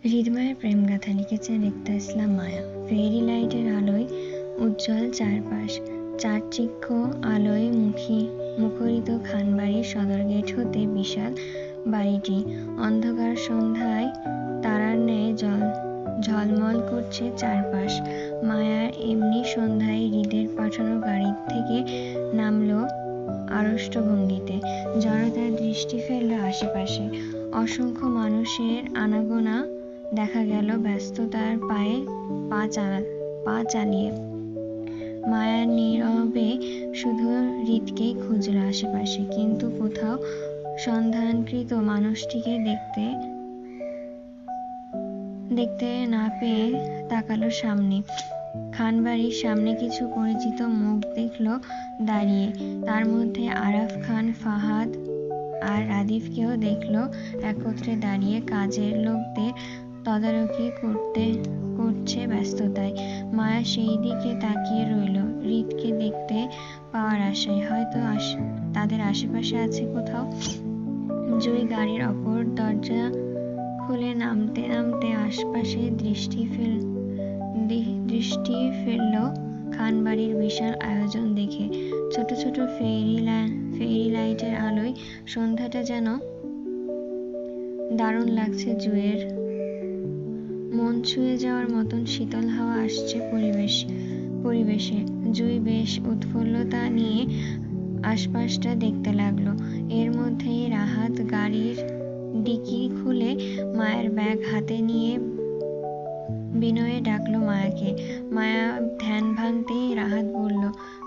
হৃদয়ের প্রেমগাথা লিখেছেন রিক্তা ইসলাম মায়া। ফেরি লাইটের আলোয় উজ্জ্বল চারপাশ, চারচিক্ষ আলোয় মুখরিত খানবাড়ির সদর গেট হতে বিশাল বাড়িটি। অন্ধকার সন্ধ্যায় তারার ন্যায় ঝলমল করছে চারপাশ। মায়ার এমনি সন্ধ্যায় হৃদের পাঠানো গাড়ি থেকে নামলো আড়ষ্ট ভঙ্গিতে। জড়তার দৃষ্টি ফেলল আশেপাশে। অসংখ্য মানুষের আনাগোনা দেখা গেল ব্যস্ততার পায়ে পা চালিয়ে। মায়া নীরবে শুধু হৃদকেই খুঁজল আশেপাশে, কিন্তু কোথাও সন্ধানকৃত মানুষটিকে দেখতে না পেয়ে তাকালো সামনে। খানবাড়ির সামনে কিছু পরিচিত মুখ দেখল দাঁড়িয়ে। তার মধ্যে আরাফ খান, ফাহাদ আর রাদিফকেও দেখল একত্রে দাঁড়িয়ে কাজের লোকদের তদারকি করছে ব্যস্ততায়। মায়া সেই দিকে তাকিয়ে রইল, হৃদকে দেখতে পাওয়ার আশায়। হয়তো তাদের আশেপাশে আছে কোথাও। জুই গাড়ির অপর দরজা খুলে নামতে নামতে আশপাশে দৃষ্টি ফেলল খানবাড়ির বিশাল আয়োজন দেখে। ছোট ছোট ফেরি লাইটের আলোয় সন্ধ্যাটা যেন দারুণ লাগছে। জুয়ের মন ছুঁয়ে যাওয়ার মতন শীতল হাওয়া আসছে পরিবেশে। জুই বেশ উৎফুল্লতা নিয়ে আশপাশটা দেখতে লাগলো। এর মধ্যেই রাহাত গাড়ির ডিকি খুলে মায়ের ব্যাগ হাতে নিয়ে বিনয়ে ডাকলো মায়াকে। মায়া ধ্যান ভাঙতেই রাহাত বলল,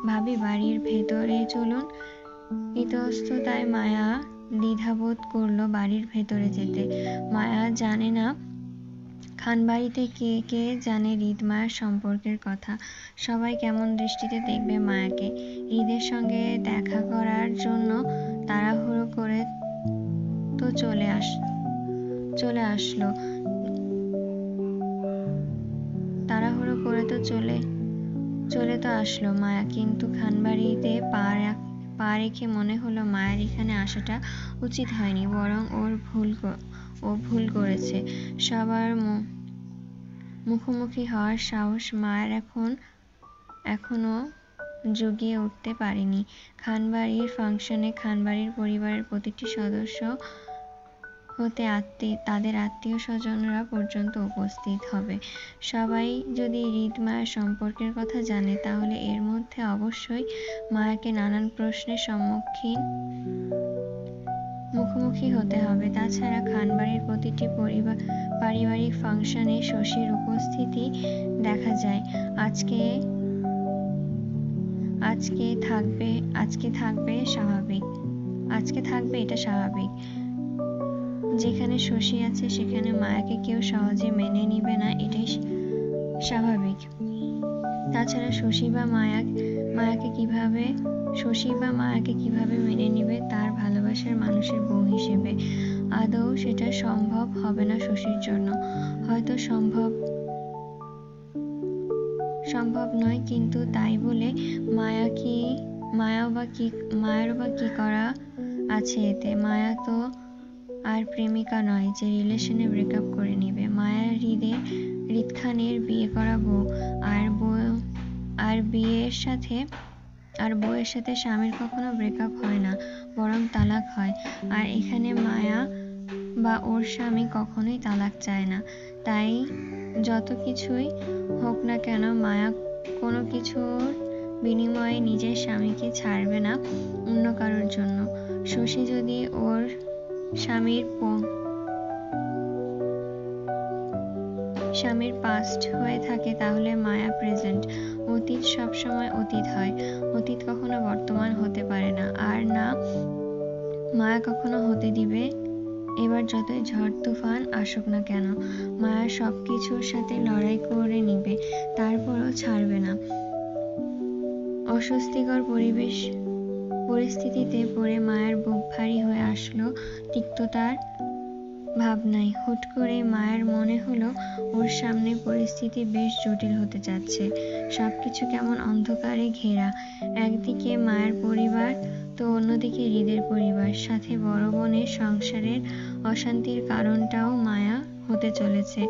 ভাবি বাড়ির ভেতরে চলুন। ইতস্ততায় মায়া দ্বিধাবোধ করলো বাড়ির ভেতরে যেতে। মায়া জানে না খানবাড়িতে কে জানে হৃদ মায়ার সম্পর্কের কথা। সবাই কেমন দৃষ্টিতে দেখবে মায়াকে। হৃদের সঙ্গে দেখা করার জন্য তাড়াহুড়ো করে তো চলে আসলো মায়া। কিন্তু খানবাড়িতে পা রেখে মনে হলো মায়ের এখানে আসাটা উচিত হয়নি, বরং ও ভুল করেছে। সবার মুখোমুখি হওয়ার সাহস মায়ের এখনো জুগিয়ে উঠতে পারেনি। খানবাড়ির ফাংশনে খানবাড়ির পরিবারের প্রতিটি সদস্য হতে তাদের আত্মীয় স্বজনরা পর্যন্ত উপস্থিত হবে। সবাই যদি হৃদ মায়ের সম্পর্কের কথা জানে, তাহলে এর মধ্যে অবশ্যই মায়াকে নানান প্রশ্নের মুখোমুখি হতে হবে। তাছাড়া খানবাড়ির প্রতিটি পারিবারিক ফাংশনে শশীর উপস্থিতি দেখা যায়। আজকে থাকবে এটা স্বাভাবিক। যেখানে শশী আছে সেখানে মায়াকে কেউ সহজে মেনে নিবে না, এটাই স্বাভাবিক। তাছাড়া শশী বা মায়াকে কিভাবে মেনে নিবে তার ভালোবাসার মানুষের বউ হিসেবে? আদৌ সেটা সম্ভব হবে না শশীর জন্য। হয়তো সম্ভব নয়, কিন্তু তাই বলে মায়ারও বা কি করা আছে এতে? মায়া তো আর প্রেমিকা নয় যে রিলেশনে ব্রেকআপ করে নিবে। মায়া হৃদ খানের বিয়ে করা বউ। আর বউয়ের সাথে স্বামীর কখনো ব্রেকআপ হয় না, বরং তালাক হয়। আর এখানে মায়া বা ওর স্বামী কখনোই তালাক চায় না। তাই যত কিছুই হোক না কেন, মায়া কোনো কিছুর বিনিময়ে নিজের স্বামীকে ছাড়বে না অন্য কারোর জন্য। শশী যদি ওর স্বামীর পাস্ট হয়ে থাকে, তাহলে মায়া প্রেজেন্ট। অতীত সবসময় অতীত হয়, অতীত কখনো বর্তমান হতে পারে না। আর না মায়া কখনো হতে দিবে। এবার যতই ঝড় তুফান আসুক না কেন, মায়া সবকিছুর সাথে লড়াই করে নিবে, তারপরও ছাড়বে না। অস্বস্তিকর পরিস্থিতিতে পড়ে মায়ের বুক ভারী হয়ে আসলো তিক্ততার ভাবনায় হুট করে মায়ের মনে হলো ওর সামনে পরিস্থিতি বেশ জটিল হতে যাচ্ছে। সবকিছু কেমন অন্ধকারে ঘেরা। একদিকে মায়ের পরিবার, তো অন্যদিকে হৃদের পরিবার, সাথে বড় বোনের সংসারের অশান্তির কারণটাও মায়া হতে চলেছে।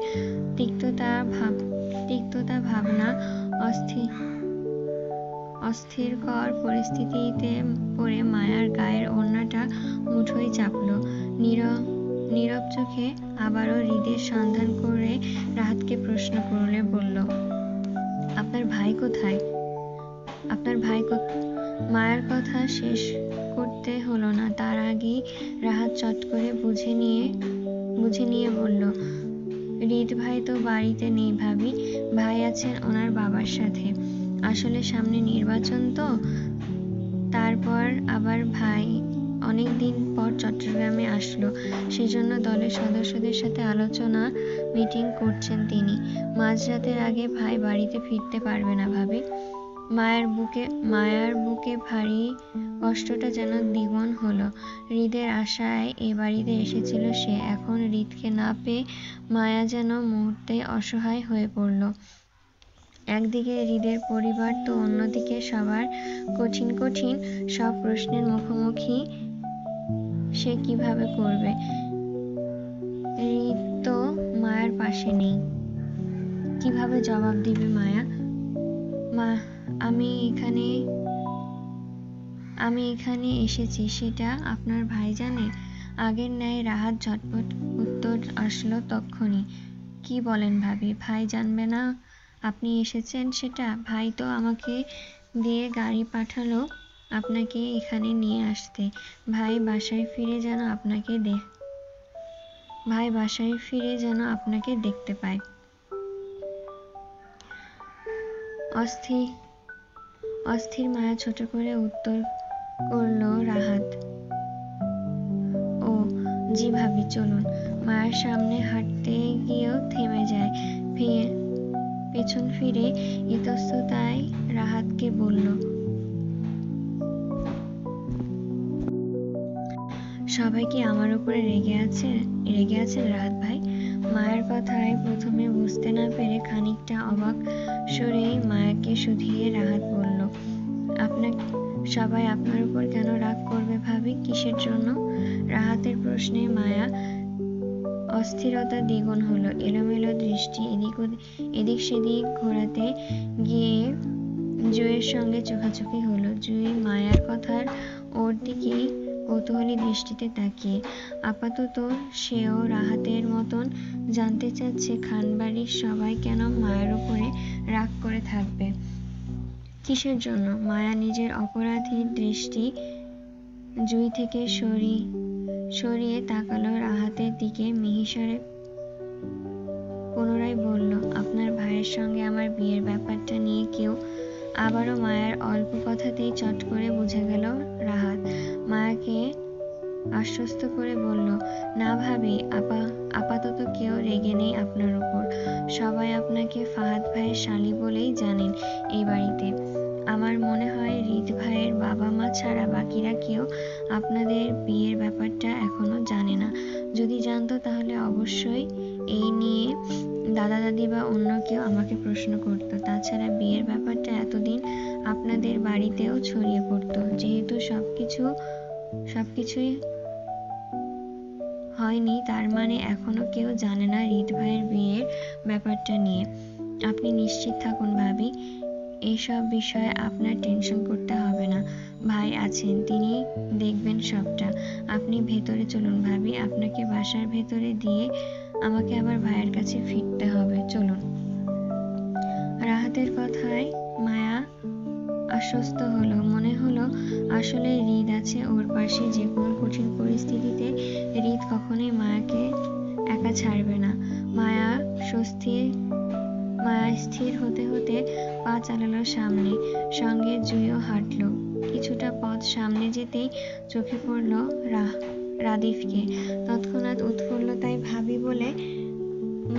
তিক্ততা, ভাবনা, অস্থিরকর পরিস্থিতিতে পড়ে মায়ার গায়ের ওড়নাটা মুঠোয় চাপল। নীরব চোখে আবারও হৃদের সন্ধান করে রাহাতকে প্রশ্ন করলে বলল, আপনার ভাই কোথায়? মায়ের কথা শেষ করতে হলো না, তার আগেই রাহাত চট করে বুঝে নিয়ে বলল, হৃদ ভাই তো বাড়িতে নেই ভাবি, ভাই আছেন ওনার বাবার সাথে। আসলে সামনে নির্বাচন তো, তারপর আবার ভাই অনেকদিন পর চট্টগ্রামে আসলো, সেজন্য দলের সদস্যদের সাথে আলোচনা মিটিং করছেন তিনি। মাঝরাতের আগে ভাই বাড়িতে ফিরতে পারবে না ভাবি। মায়ার বুকে ভারী কষ্টটা যেন দ্বিগুণ হলো। হৃদের আশায় এ বাড়িতে এসেছিল সে, এখন হৃদকে না পেয়ে মায়া যেন মুহূর্তে অসহায় হয়ে পড়ল। একদিকে হৃদের পরিবার, তো অন্যদিকে সবার কঠিন সব প্রশ্নের মুখোমুখি সে কিভাবে করবে? হৃদ তো মায়ের পাশে নেই, কিভাবে জবাব দিবে মায়া? আমি এখানে এসেছি সেটা আপনার ভাই জানে? আগের ন্যায় রাহাত ঝটপট উত্তর আসলো তক্ষুনি। কি বলেন ভাবি, ভাই জানবে না আপনি এসেছেন সেটা? ভাই তো আমাকে দিয়ে গাড়ি পাঠালো আপনাকে এখানে নিয়ে আসতে। ভাই বাসায় ফিরে যেন আপনাকে দেখতে পায়। অস্থির মায়া ছোট করে উত্তর করল রাহাত, ও জি ভাবি চলুন। মায়ের সামনে হাঁটতে গিয়েও থেমে যায়। পেছন ফিরে ইতস্ততায় রাহাতকে বলল, সবাই কি আমার উপরে রেগে আছেন রাহাত ভাই? মায়ের কথায় প্রথমে বুঝতে না পেরে খানিকটা অবাক স্বরেই মায়াকে শুধিয়ে রাহাত বলল, সবাই আপনার উপর কেন রাগ করবে ভাবি, কিসের জন্য? রাহাতের প্রশ্নে মায়া অস্থিরতা দ্বিগুণ হলো। এলোমেলো দৃষ্টি এদিক সেদিক ঘোরাতে গিয়ে জুঁইয়ের সঙ্গে চোখাচোখি হলো। জুঁই মায়ার কথার ওর দিকেই কৌতূহলী দৃষ্টিতে তাকিয়ে। আপাতত সেও রাহাতের মতন জানতে চাচ্ছে খানবাড়ির সবাই কেন মায়ের উপরে রাগ করে থাকবে, কিসের জন্য? মায়া নিজের অপরাধী দৃষ্টি জুঁই থেকে সরিয়ে তাকালো রাহাতের দিকে মিহিসরে পুনরায় বলল, আপনার ভাইয়ের সঙ্গে আমার বিয়ের ব্যাপারটা নিয়ে কেউ? আবারও মায়ের অল্প কথাতেই চট করে বুঝে গেল রাহাত। মায়াকে আশ্বস্ত করে বলল, না ভাবি, আপাতত কেউ রেগে নেই আপনার উপর। সবাই আপনাকে ফাহাদ ভাইয়ের শালী বলেই জানেন এই বাড়িতে। আমার মনে হয় হৃদ ভাইয়ের বাবা মা ছাড়া বাকিরা কেউ আপনাদের বিয়ের ব্যাপারটা এখনো জানে না। যদি জানতো তাহলে অবশ্যই এই নিয়ে দাদা দাদি বা অন্য কেউ আমাকে প্রশ্ন করতো। তাছাড়া বিয়ের ব্যাপারটা এতদিন আপনাদের বাড়িতেও ছড়িয়ে পড়তো। যেহেতু সবকিছুই হয়নি, তার মানে এখনো কেউ জানে না হৃদ ভাইয়ের বিয়ের ব্যাপারটা নিয়ে। আপনি নিশ্চিত থাকুন ভাবি, এসব বিষয়ে আপনার টেনশন করতে হবে না। ভাই আছেন, তিনি দেখবেন সবটা। আপনি ভেতরে চলুন ভাবি, আপনাকে বাসার ভেতরে দিয়ে আমাকে আবার ভাইয়ের কাছে ফিরতে হবে, চলুন। রাহাতের কথায় মায়া আশ্বস্ত হলো। মনে হলো আসলে হৃদ আছে ওর পাশে। যে কোনো কঠিন পরিস্থিতিতে হৃদ কখনোই মায়াকে একা ছাড়বে না। মায়া স্থির হতে হতে পা চালালো সামনে, সঙ্গে জুঁইও হাঁটলো। কিছুটা পথ সামনে যেতেই চোখে পড়ল রাদিফকে। তৎক্ষণাৎ উৎফুল্লতায় ভাবি বলে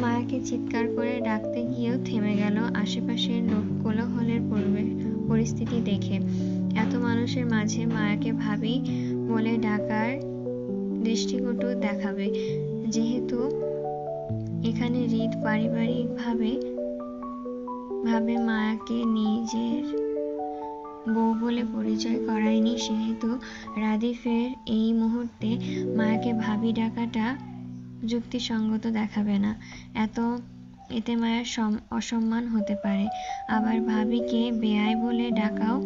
মায়াকে চিৎকার করে ডাকতে গিয়েও থেমে গেল আশেপাশের লোক কোলাহলের পরিস্থিতি দেখে। এত মানুষের মাঝে মায়াকে ভাবি বলে ডাকার দৃষ্টিকটু দেখাবে যেহেতু এখানে হৃদ পারিবারিক ভাবে মায়াকে নিজের বউ বলে পরিচয় করায়নি, সেহেতু রাদিফের এই মুহূর্তে মায়াকে ভাবি ডাকাটা যুক্তিসঙ্গত দেখাবে না। এতে মায়ার অসম্মান হতে পারে। আবার ভাবিকে বেয়াই বলে ডাকাও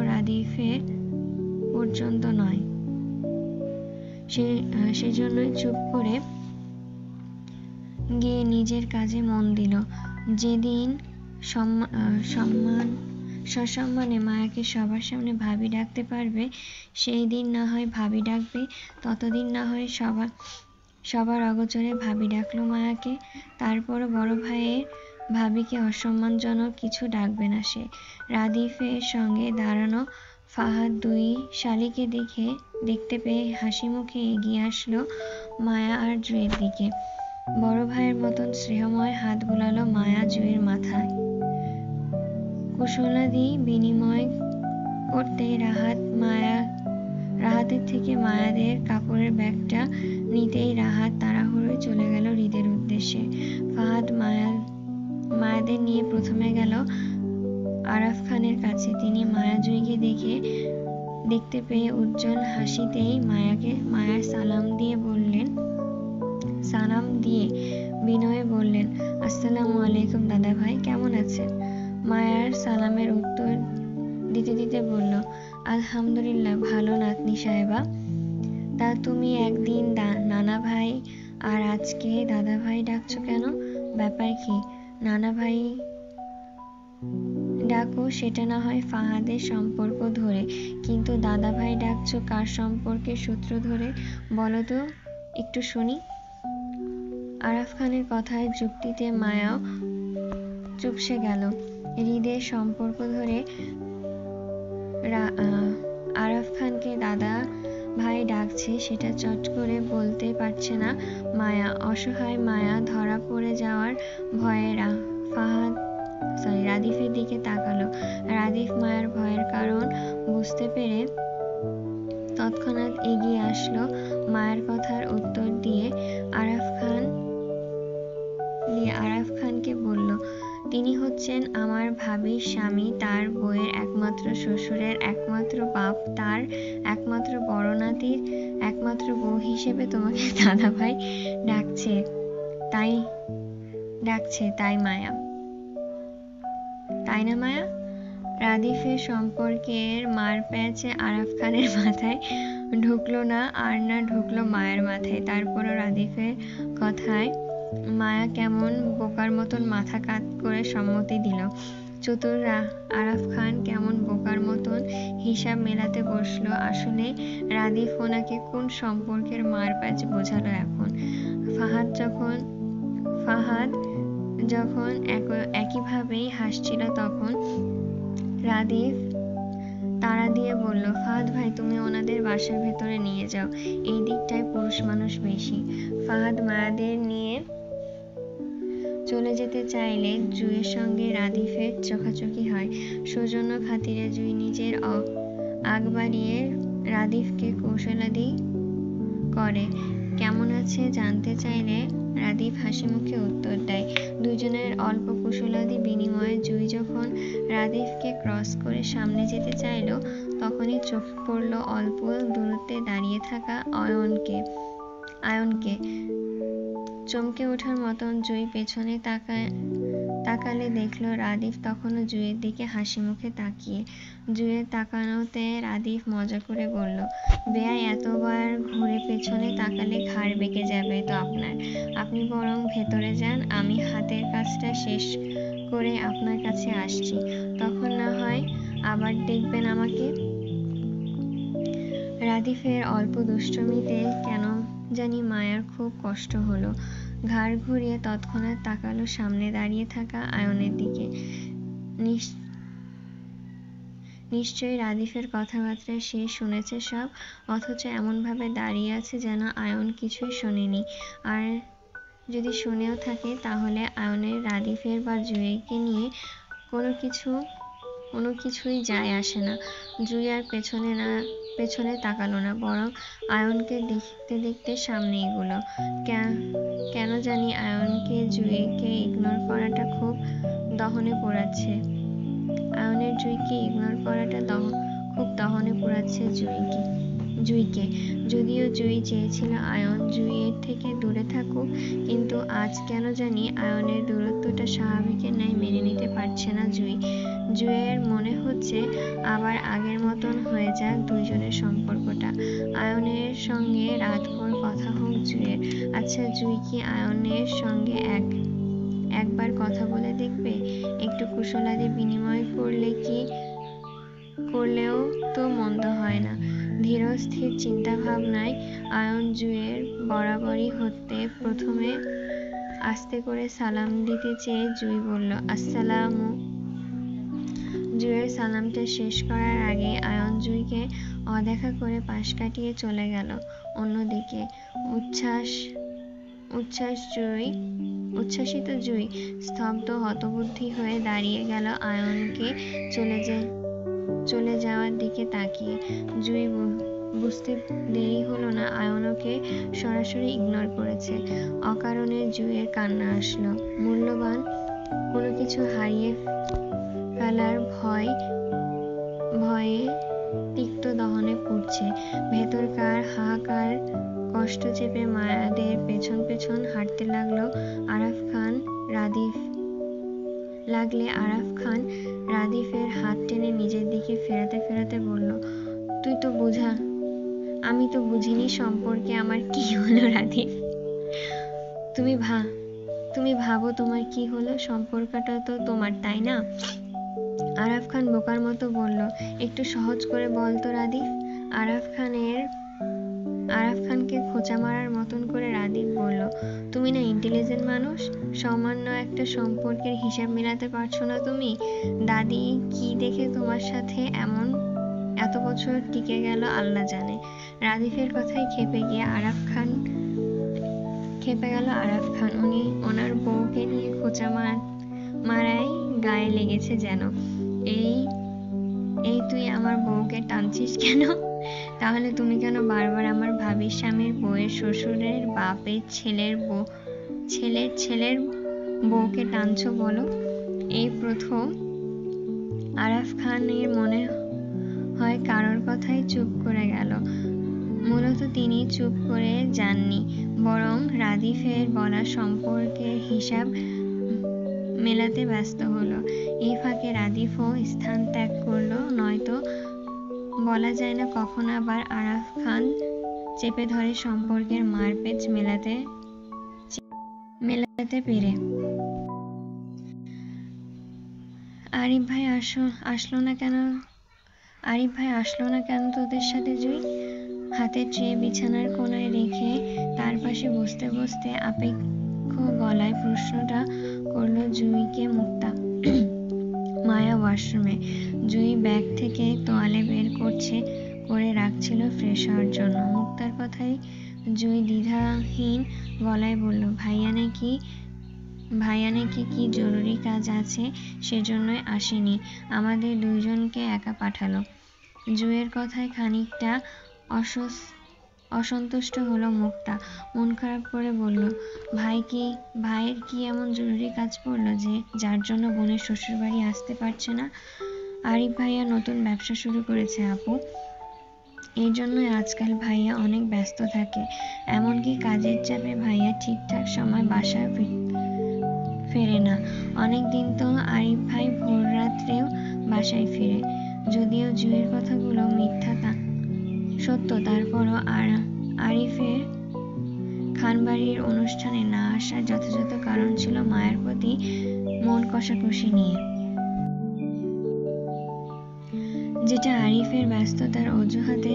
রাদিফের পর্যন্ত নয়। সেজন্যই চুপ করে গিয়ে নিজের কাজে মন দিল। যেদিন সসম্মানে মায়াকে সবার সামনে ভাবি ডাকতে পারবে, সেই দিন না হয় ভাবি ডাকবে। ততদিন না হয় সবার অগোচরে ভাবি ডাকলো মায়াকে। তারপরও বড় ভাইয়ের ভাবিকে অসম্মানজনক কিছু ডাকবে না সে। রাদিফের সঙ্গে দাঁড়ানো ফাহাদ দুই শালীকে দেখতে পেয়ে হাসি মুখে এগিয়ে আসলো মায়া আর জুঁয়ের দিকে। বড় ভাইয়ের মতন স্নেহময় হাত বুলালো মায়া জুঁয়ের মাথায়। কুশলাদি বিনিময় করতে রাহাতের থেকে মায়াদের কাপড়ের ব্যাগটা নিতেই রাহাত তাড়াহুড়োয় চলে গেল হৃদের উদ্দেশ্যে। ফাহাদ মায়াদের নিয়ে প্রথমে গেল আরাফ খানের কাছে। তিনি মায়া জুঁইকে দেখতে পেয়ে উজ্জ্বল হাসিতেই মায়ার সালাম দিয়ে বিনয়ে বললেন, আসসালামু আলাইকুম দাদা ভাই, কেমন আছেন? মায়ার সালামের উত্তর দিতে দিতে বলল, আলহামদুলিল্লাহ ভালো নাতনি সাহেবা। তা তুমি একদিন নানা ভাই আর আজকে দাদা ভাই ডাকছো কেন? ব্যাপার কি? নানা ভাই ডাকো, সেটা না হয় ফাহাদের সম্পর্ক ধরে, কিন্তু দাদা ভাই ডাকছো কার সম্পর্কের সূত্র ধরে বলো তো একটু শুনি। আরাফ খানের কথায় যুক্তিতে মায়াও চুপসে গেল। হৃদের সম্পর্ক ধরে আরাফ খানকে দাদা ভাই ডাকছে, সেটা চট করে বলতে পারছে না মায়া। অসহায় মায়া ধরা পড়ে যাওয়ার ভয়ে রাদিফের দিকে তাকালো। রাদিফ মায়ার ভয়ের কারণ বুঝতে পেরে তৎক্ষণাৎ এগিয়ে আসলো। মায়ের কথার উত্তর দিয়ে আরাফ খানকে বলল, তিনি হচ্ছেন আমার ভাবির স্বামী, তার বউয়ের একমাত্র শ্বশুরের একমাত্র বাপ, তার একমাত্র বড় নাতির একমাত্র বউ হিসেবে তোমাকে দাদা ভাই ডাকছে তাই মায়া, তাই না মায়া? রাদিফের সম্পর্কের মার প্যাঁচে আরাফ খানের মাথায় ঢুকলো না, আর না ঢুকলো মায়ের মাথায়। তারপরও রাদিফের কথায় মায়া কেমন বোকার মতন মাথা কাত করে সম্মতি দিল। চতুর আরাফ খান কেমন বোকার মতন হিসাব মেলাতে বসলো। আসলে রাদিফ ওনাকে কোন সম্পর্কের মার প্যাঁচ বোঝালো এখন? ফাহাদ যখন একইভাবেই হাসছিল, তখন রাদিফ তাড়া দিয়ে বলল, ফাহাদ ভাই, তুমি ওনাদের বাসার ভেতরে নিয়ে যাও, এই দিকটায় পুরুষ মানুষ বেশি। ফাহাদ মায়াদের নিয়ে চলে যেতে চাইলে জুঁইয়ের সঙ্গে রাদিফের চোখাচোখি হয়। সৌজন্য খাতিরে জুঁই নিজের আগ বাড়িয়ে রাদিফকে কৌশলাদি করে। কেমন আছে জানতে চাইলে রাদিফ হাসি মুখে উত্তর দেয়। দুজনের অল্প কুশলাদি বিনিময়ে জুঁই যখন রাদিফকে ক্রস করে সামনে যেতে চাইল, তখনই চোখ পড়ল অল্প দূরত্বে দাঁড়িয়ে থাকা আয়নকে। চমকে ওঠার মতন জুঁই পেছনে তাকালে দেখল রাদিফ তখনও জুঁইয়ের দিকে হাসি মুখে তাকিয়ে। জুঁইয়ের তাকানোতে রাদিফ মজা করে বলল, বেয়াই, এতবার ঘুরে পেছনে তাকালে ঘাড় বেঁকে যাবে তো আপনার। আপনি বরং ভেতরে যান, আমি হাতের কাজটা শেষ করে আপনার কাছে আসছি, তখন না হয় আবার দেখবেন আমাকে। রাদিফের অল্প দুষ্টমিতে কেন জানি মায়ার খুব কষ্ট হলো। ঘাড় ঘুরিয়ে তৎক্ষণাৎ তাকালো সামনে দাঁড়িয়ে থাকা আয়নের দিকে। নিশ্চয়ই রাদিফের কথাবার্তা সে শুনেছে সব, অথচ এমনভাবে দাঁড়িয়ে আছে যেন আয়ন কিছুই শোনেনি। আর যদি শুনেও থাকে, তাহলে আয়নের রাদিফের বা জুঁইকে নিয়ে কোনো কিছু কোনো কিছুই যায় আসে না। জুই আর পেছনে তাকালো না, বরং আয়নকে দেখতে দেখতে সামনে এগোলো। কেন জানি আয়নকে জুইকে ইগনোর করাটা খুব দহনে পোড়াচ্ছে। আয়নের জুইকে ইগনোর করাটা খুব দহনে পোড়াচ্ছে জুইকে। যদিও জুই চেয়েছিল আয়ন জুইয়ের থেকে দূরে থাকুক, কিন্তু আজ কেন জানি আয়নের দূরত্বটা স্বাভাবিকের ন্যায় মেনে নিতে পারছে না জুইয়ের মনে হচ্ছে আবার আগের মতন হয়ে যাক দুইজনের সম্পর্কটা। আয়নের সঙ্গে রাতভর কথা হোক জুইয়ের। আচ্ছা, জুই কি আয়নের সঙ্গে একবার কথা বলে দেখবে? একটু কুশলাদি বিনিময় করলেও তো মন্দ হয় না। ধীরস্থির চিন্তা ভাবনায় আয়ন জুইয়ের বরাবরই হতে প্রথমে আস্তে করে সালাম দিতে চেয়ে জুই বলল, আসসালামু। জুইয়ের সালামটা শেষ করার আগে আয়ন জুইকে অদেখা করে পাশ কাটিয়ে চলে গেল অন্যদিকে। উচ্ছ্বাসিত জুই স্তব্ধ হতবুদ্ধি হয়ে দাঁড়িয়ে গেল আয়নকে চলে যাওয়ার দিকে তাকিয়ে। জুই বুঝতে দেরি হলো না আয়ন ওকে সরাসরি ইগনোর করেছে। অকারণে জুইয়ের কান্না আসলো। মূল্যবান কোনো কিছু হারিয়ে ফেলার ভয়ে তিক্ত দহনে পুড়ছে ভেতরকার হাহাকার। কষ্ট চেপে মায়াদের পেছন পেছন হাঁটতে লাগলো আরাফ খান রাদিফের হাত টেনে নিজের দিকে ফেরাতে ফেরাতে বলল, আমি তো বুঝিনি সম্পর্কে আমার কি হলো রাদিফ। তুমি ভাবো তোমার কি হলো, সম্পর্কটা তো তোমার, তাই না? আরাফ খান বোকার মতো বলল, একটু সহজ করে বল তো রাদিফ। আরাফ খানকে খোঁচা মারার মতন করে রাদিফ বলল, তুমি না ইন্টেলিজেন্ট মানুষ? সামান্য একটা সম্পর্কের হিসাব মেলাতে পারছো না তুমি? দাদি কি দেখে তোমার সাথে এত বছর টিকে গেল আল্লাহ জানে। রাদিফের কথায় খেপে গেল আরাফ খান। উনি ওনার বউকে নিয়ে খোঁচা মারাই গায়ে লেগেছে যেন। এই তুই আমার বউকে টানছিস কেন? তাহলে তুমি কেন বারবার আমার ভাবির স্বামীর বউয়ের শ্বশুরের বাপের ছেলের বউকে টানছো বলো? এই প্রথম। আরাফ খানের মনে হয় কারোর কথাই চুপ করে গেল। মূলত তিনি চুপ করে যাননি, বরং রাদিফের বলা সম্পর্কের হিসাব মেলাতে ব্যস্ত হলো। এই ফাঁকে রাদিফও স্থান ত্যাগ করলো, নয়তো বলা যায় না কখন আবার আরাফ খান চেপে ধরে সম্পর্কের মারপেচ মেলাতে পেরে। আরিফ ভাই আসলো না কেন তোদের সাথে? জুই হাতের ট্রে বিছানার কোনায় রেখে তার পাশে বসতে বসতে আপেক্ষ গলায় প্রশ্নটা করলো জুইকে মুক্তা। মায়া ওয়াশরুমে। জুই ব্যাগ থেকে তোয়ালে বের করে রাখছিল ফ্রেশ হওয়ার জন্য। মুক্তার কথায় জুই দ্বিধাহীন গলায় বলল, ভাইয়া নাকি কি জরুরি কাজ আছে, সেজন্যই আসেনি, আমাদের দুইজনকে একা পাঠালো। জুইয়ের কথায় খানিকটা অসন্তুষ্ট হলো মুক্তা। মন খারাপ করে বলল, ভাইয়ের কি এমন জরুরি কাজ পড়লো যার জন্য বোনের শ্বশুরবাড়ি আসতে পারছে না? আরিফ ভাইয়া নতুন ব্যবসা শুরু করেছে আপু, এই জন্যই আজকাল ভাইয়া অনেক ব্যস্ত থাকে। এমনকি কাজের চাপে ভাইয়া ঠিকঠাক সময় বাসায় ফেরে না। অনেক দিন তো আরিফ ভাই ভোর রাত্রেও বাসায় ফিরে। যদিও জুইয়ের কথাগুলো মিথ্যা তা সত্য, তারপরও আরিফের খানবাড়ির অনুষ্ঠানে না আসার যথাযথ কারণ ছিল মায়ের প্রতি মন কষাকষি নিয়ে, যেটা আরিফের ব্যস্ততার অজুহাতে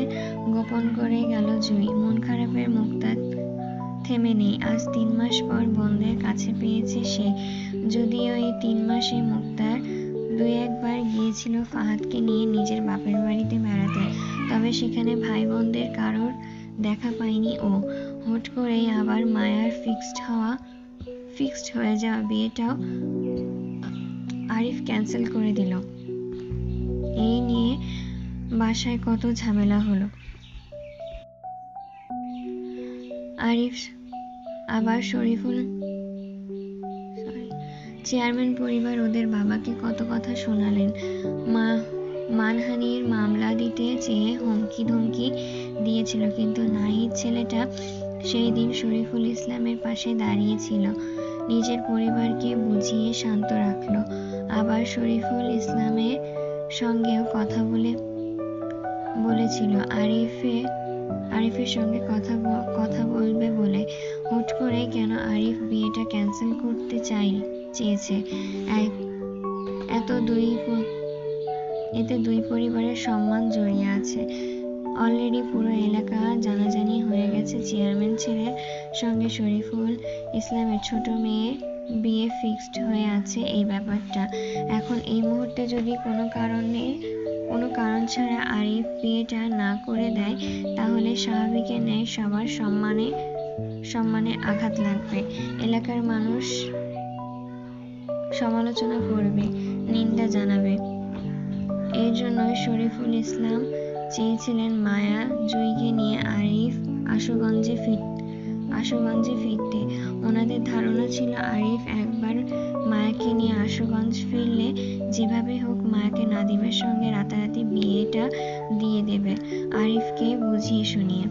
গোপন করে গেল জুই। মন খারাপের মুক্তা থেমে নেই। আজ 3 মাস পর বোনদের কাছে পেয়েছে সে। যদিও এই 3 মাসে মুক্তার 2-1 বার গিয়েছিল ফাহাদকে নিয়ে নিজের বাপের বাড়িতে বেড়াতে, তবে সেখানে ভাই বোনদের কারোর দেখা পায়নি ও। হুট করেই আবার মায়ার ফিক্সড হয়ে যাওয়া বিয়েটাও আরিফ ক্যান্সেল করে দিল। বাসায় কত ঝামেলা হলো। আরিফ আবার শরীফুল চেয়ারম্যান পরিবার ওদের বাবাকে কত কথা শোনালেন। মানহানির মামলা দিতে চেয়ে হুমকি ধমকি দিয়েছিল, কিন্তু নাহিদ ছেলেটা সেই দিন শরীফুল ইসলামের পাশে দাঁড়িয়েছিল, নিজের পরিবারকে বুঝিয়ে শান্ত রাখলো। আবার শরীফুল ইসলামের সঙ্গেও কথা বলেছিল আরিফের সঙ্গে কথা বলবে বলে। হুট করে কেন আরিফ বিয়েটা ক্যান্সেল করতে চেয়েছে? এতে দুই পরিবারের সম্মান জড়িয়ে আছে। অলরেডি পুরো এলাকা জানাজানি হয়ে গেছে চেয়ারম্যান ছেলের সঙ্গে শরীফুল ইসলামের ছোট মেয়ে বিয়ে ফিক্সড হয়ে আছে। এই ব্যাপারটা এখন এই মুহূর্তে যদি কোনো কারণ ছাড়া আরিফ বিয়েটা না করে দেয়, তাহলে স্বাভাবিকের ন্যায় সবার সম্মানে আঘাত লাগবে। এলাকার মানুষ সমালোচনা করবে, নিন্দা জানাবে। এর জন্যই শরীফুল ইসলাম চেয়েছিলেন মায়া জুঁইকে নিয়ে আরিফ আশুগঞ্জে ফিরতে। ওনাদের ধারণা ছিল আরিফ একবার মায়াকে নিয়ে আশুগঞ্জ ফিরলে যেভাবে হোক মায়াকে নাদিমের সঙ্গে রাতারাতি বিয়েটা দিয়ে দেবে, আরিফকে বুঝিয়ে শুনিয়ে।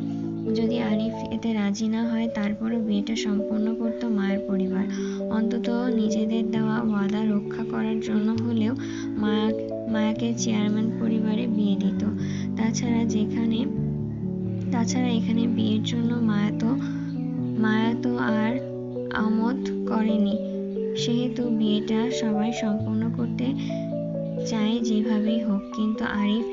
যদি আরিফ এতে রাজি না হয়, তারপরও বিয়েটা সম্পন্ন করত মায়ের পরিবার। অন্তত নিজেদের দেওয়া ওয়াদা রক্ষা করার জন্য হলেও মায়াকে চেয়ারম্যান পরিবারে বিয়ে দিত। তাছাড়া এখানে বিয়ের জন্য মায়া তো আর আমোদ করেনি, সেহেতু বিয়েটা সবাই সম্পন্ন করতে চায় যেভাবেই হোক। কিন্তু আরিফ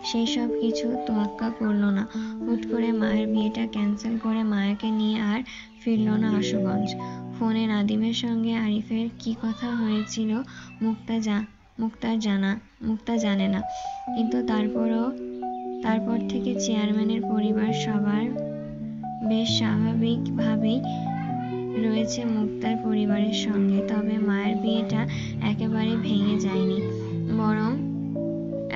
সেই সব কিছু তোয়াক্কা করলো না। হুট করে মায়ের বিয়েটা ক্যান্সেল করে মায়াকে নিয়ে আর ফিরল না আশুগঞ্জ। ফোনে নাদিমের সঙ্গে আরিফের কি কথা হয়েছিল মুক্তা জানে না, কিন্তু তারপর থেকে চেয়ারম্যানের পরিবার সবার বেশ স্বাভাবিকভাবেই রয়েছে মুক্তার পরিবারের সঙ্গে। তবে মায়ের বিয়েটা একেবারে ভেঙে যায়নি, বরং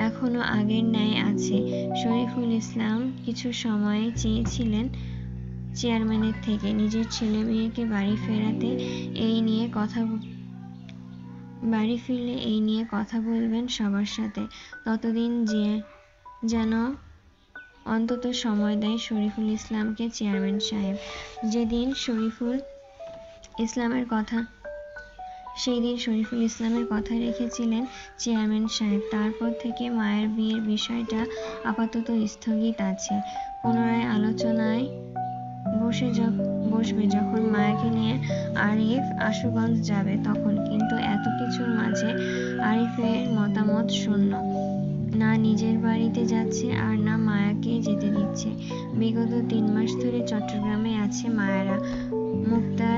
এখনো আগের ন্যায় আছে। শরীফুল ইসলাম কিছু সময় চেয়েছিলেন চেয়ারম্যানের থেকে নিজের ছেলে মেয়েকে বাড়ি ফিরলে এই নিয়ে কথা বলবেন সবার সাথে। ততদিন যেন অন্তত সময় দেয় শরীফুল ইসলামকে চেয়ারম্যান সাহেব। যেদিন শরীফুল ইসলামের কথা রেখেছিলেন চেয়ারম্যান সাহেব, তারপর থেকে মায়ের বিয়ের বিষয়টা আপাতত স্থগিত আছে। পুনরায় আলোচনায় বসবে যখন মায়াকে নিয়ে আরিফ আশুগঞ্জ যাবে তখন। কিন্তু এত কিছুর মাঝে আরিফের মতামত শূন্য। না নিজের বাড়িতে যাচ্ছে আর না মায়াকে যেতে দিচ্ছে। বিগত 3 মাস ধরে চট্টগ্রামে আছে মায়ারা। মুক্তা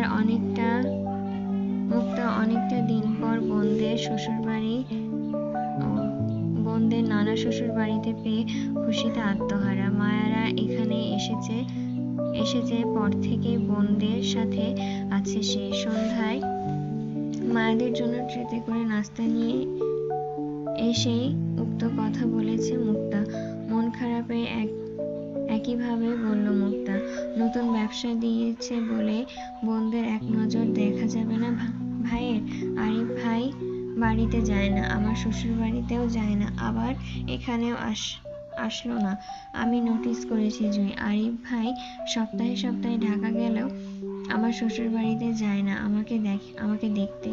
অনেকটা দিন পর বোনদের নানা শ্বশুর বাড়িতে পেয়ে খুশিতে আত্মহারা। মায়ারা এখানে এসেছে পর থেকে বোনদের সাথে আছে সে। সন্ধ্যায় মায়াদের জন্য ট্রেতে করে নাস্তা নিয়ে এসেই উক্ত কথা বলেছে মুক্তা। মন খারাপে একইভাবে বলল মুক্তা, নতুন ব্যবসা দিয়েছে বলে বোনদের এক নজর দেখা যাবে না ভাইয়ের? আরিফ ভাই বাড়িতে যায় না, আমার শ্বশুর বাড়িতেও যায় না, আবার এখানেও আসলো না। আমি নোটিস করেছি জুঁই, আরিফ ভাই সপ্তাহে সপ্তাহে ঢাকা গেলেও আমার শ্বশুর বাড়িতে যায় না আমাকে দেখতে।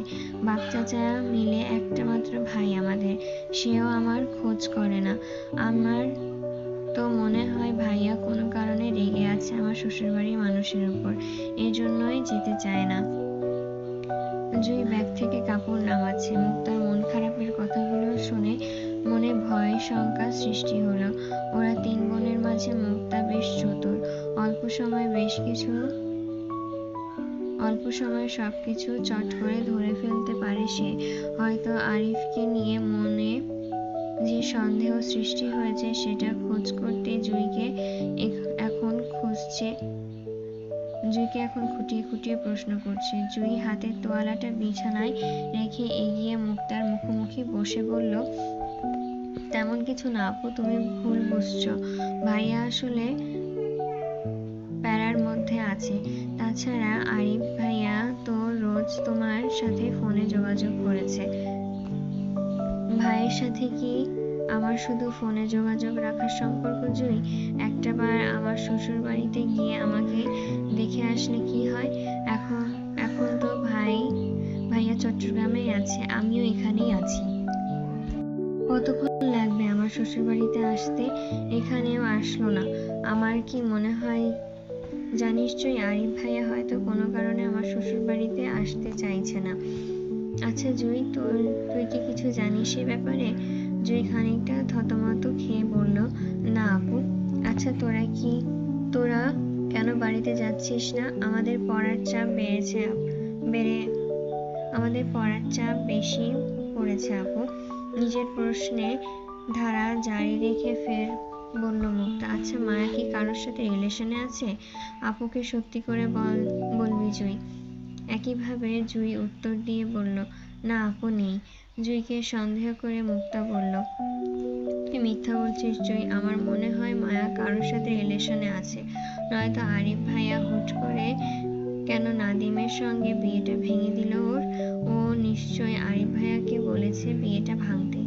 বাপ চাচা মিলে একটা মাত্র ভাই আমাদের, সেও আমার খোঁজ করে না। আমার তো মনে হয় ভাইয়া কোনো কারণে রেগে আছে আমার শ্বশুরবাড়ির মানুষের উপর, এজন্যই যেতে চায় না। জুঁই ব্যাগ থেকে কাপড় নামাচ্ছে। মুক্তার মন খারাপের কথাগুলো শুনে মনে ভয় শঙ্কা সৃষ্টি হলো। ওরা 3 বোনের মাঝে মুক্তা বেশ চতুর। অল্প সময়ে সবকিছু চট করে ধরে ফেলতে পারে সে। হয়তো আরিফকে নিয়ে মনে যে সন্দেহ সৃষ্টি হয়েছে সেটা খোঁজ করতে জুঁইকে এখন খুঁটিয়ে খুঁটিয়ে প্রশ্ন করছে। জুঁই হাতের তোয়ালাটা বিছানায় রেখে এগিয়ে মুক্তার মুখোমুখি বসে বলল, তেমন কিছু না আপু, তুমি ভুল বুঝছো। ভাইয়া আসলে প্যারার মধ্যে আছে। তাছাড়া আরিফ ভাইয়া তো রোজ তোমার সাথে ফোনে যোগাযোগ করেছে। ভাইয়ের সাথে কি আমার শুধু ফোনে যোগাযোগ রাখার সম্পর্ক জুই? একটাবার আমার শ্বশুর বাড়িতে গিয়ে আমাকে দেখে আসলে কি হয়? এখন এখন তো ভাইয়া চট্টগ্রামেই আছে, আমিও এখানেই আছি। কতক্ষণ লাগবে আমার শ্বশুর বাড়িতে আসতে? এখানেও আসলো না। আমার কি মনে হয় জানিস জুই, আরিফ ভাইয়া হয়তো কোনো কারণে আমার শ্বশুর বাড়িতে আসতে চাইছে না। আচ্ছা জুই, তুই কি কিছু জানিস সে ব্যাপারে? জুই খানিকটা থতমত খেয়ে বলল, না আপু। আচ্ছা তোরা কেন বাড়িতে যাচ্ছিস না? আমাদের পড়ার চাপ বেশি পড়েছে আপু। নিজের প্রশ্নের ধারা জারি রেখে ফের বলল মুক্তা, আচ্ছা মায়া কি কারোর সাথে রিলেশনে আছে? আপুকে সত্যি করে বলবি জুই? একইভাবে জুই উত্তর দিয়ে বলল, না আপু নেই। জুইকে সন্দেহ করে মুক্তা বলল, তুই মিথ্যা বলছিস জুই। আমার মনে হয় মায়া কারোর সাথে রিলেশনে আছে, নয়তো আরিফ ভাইয়া হুট করে কেন নাদিমের সঙ্গে বিয়েটা ভেঙে দিল ওর? ও নিশ্চয় আরিফ ভাইয়াকে বলেছে বিয়েটা ভাঙতে,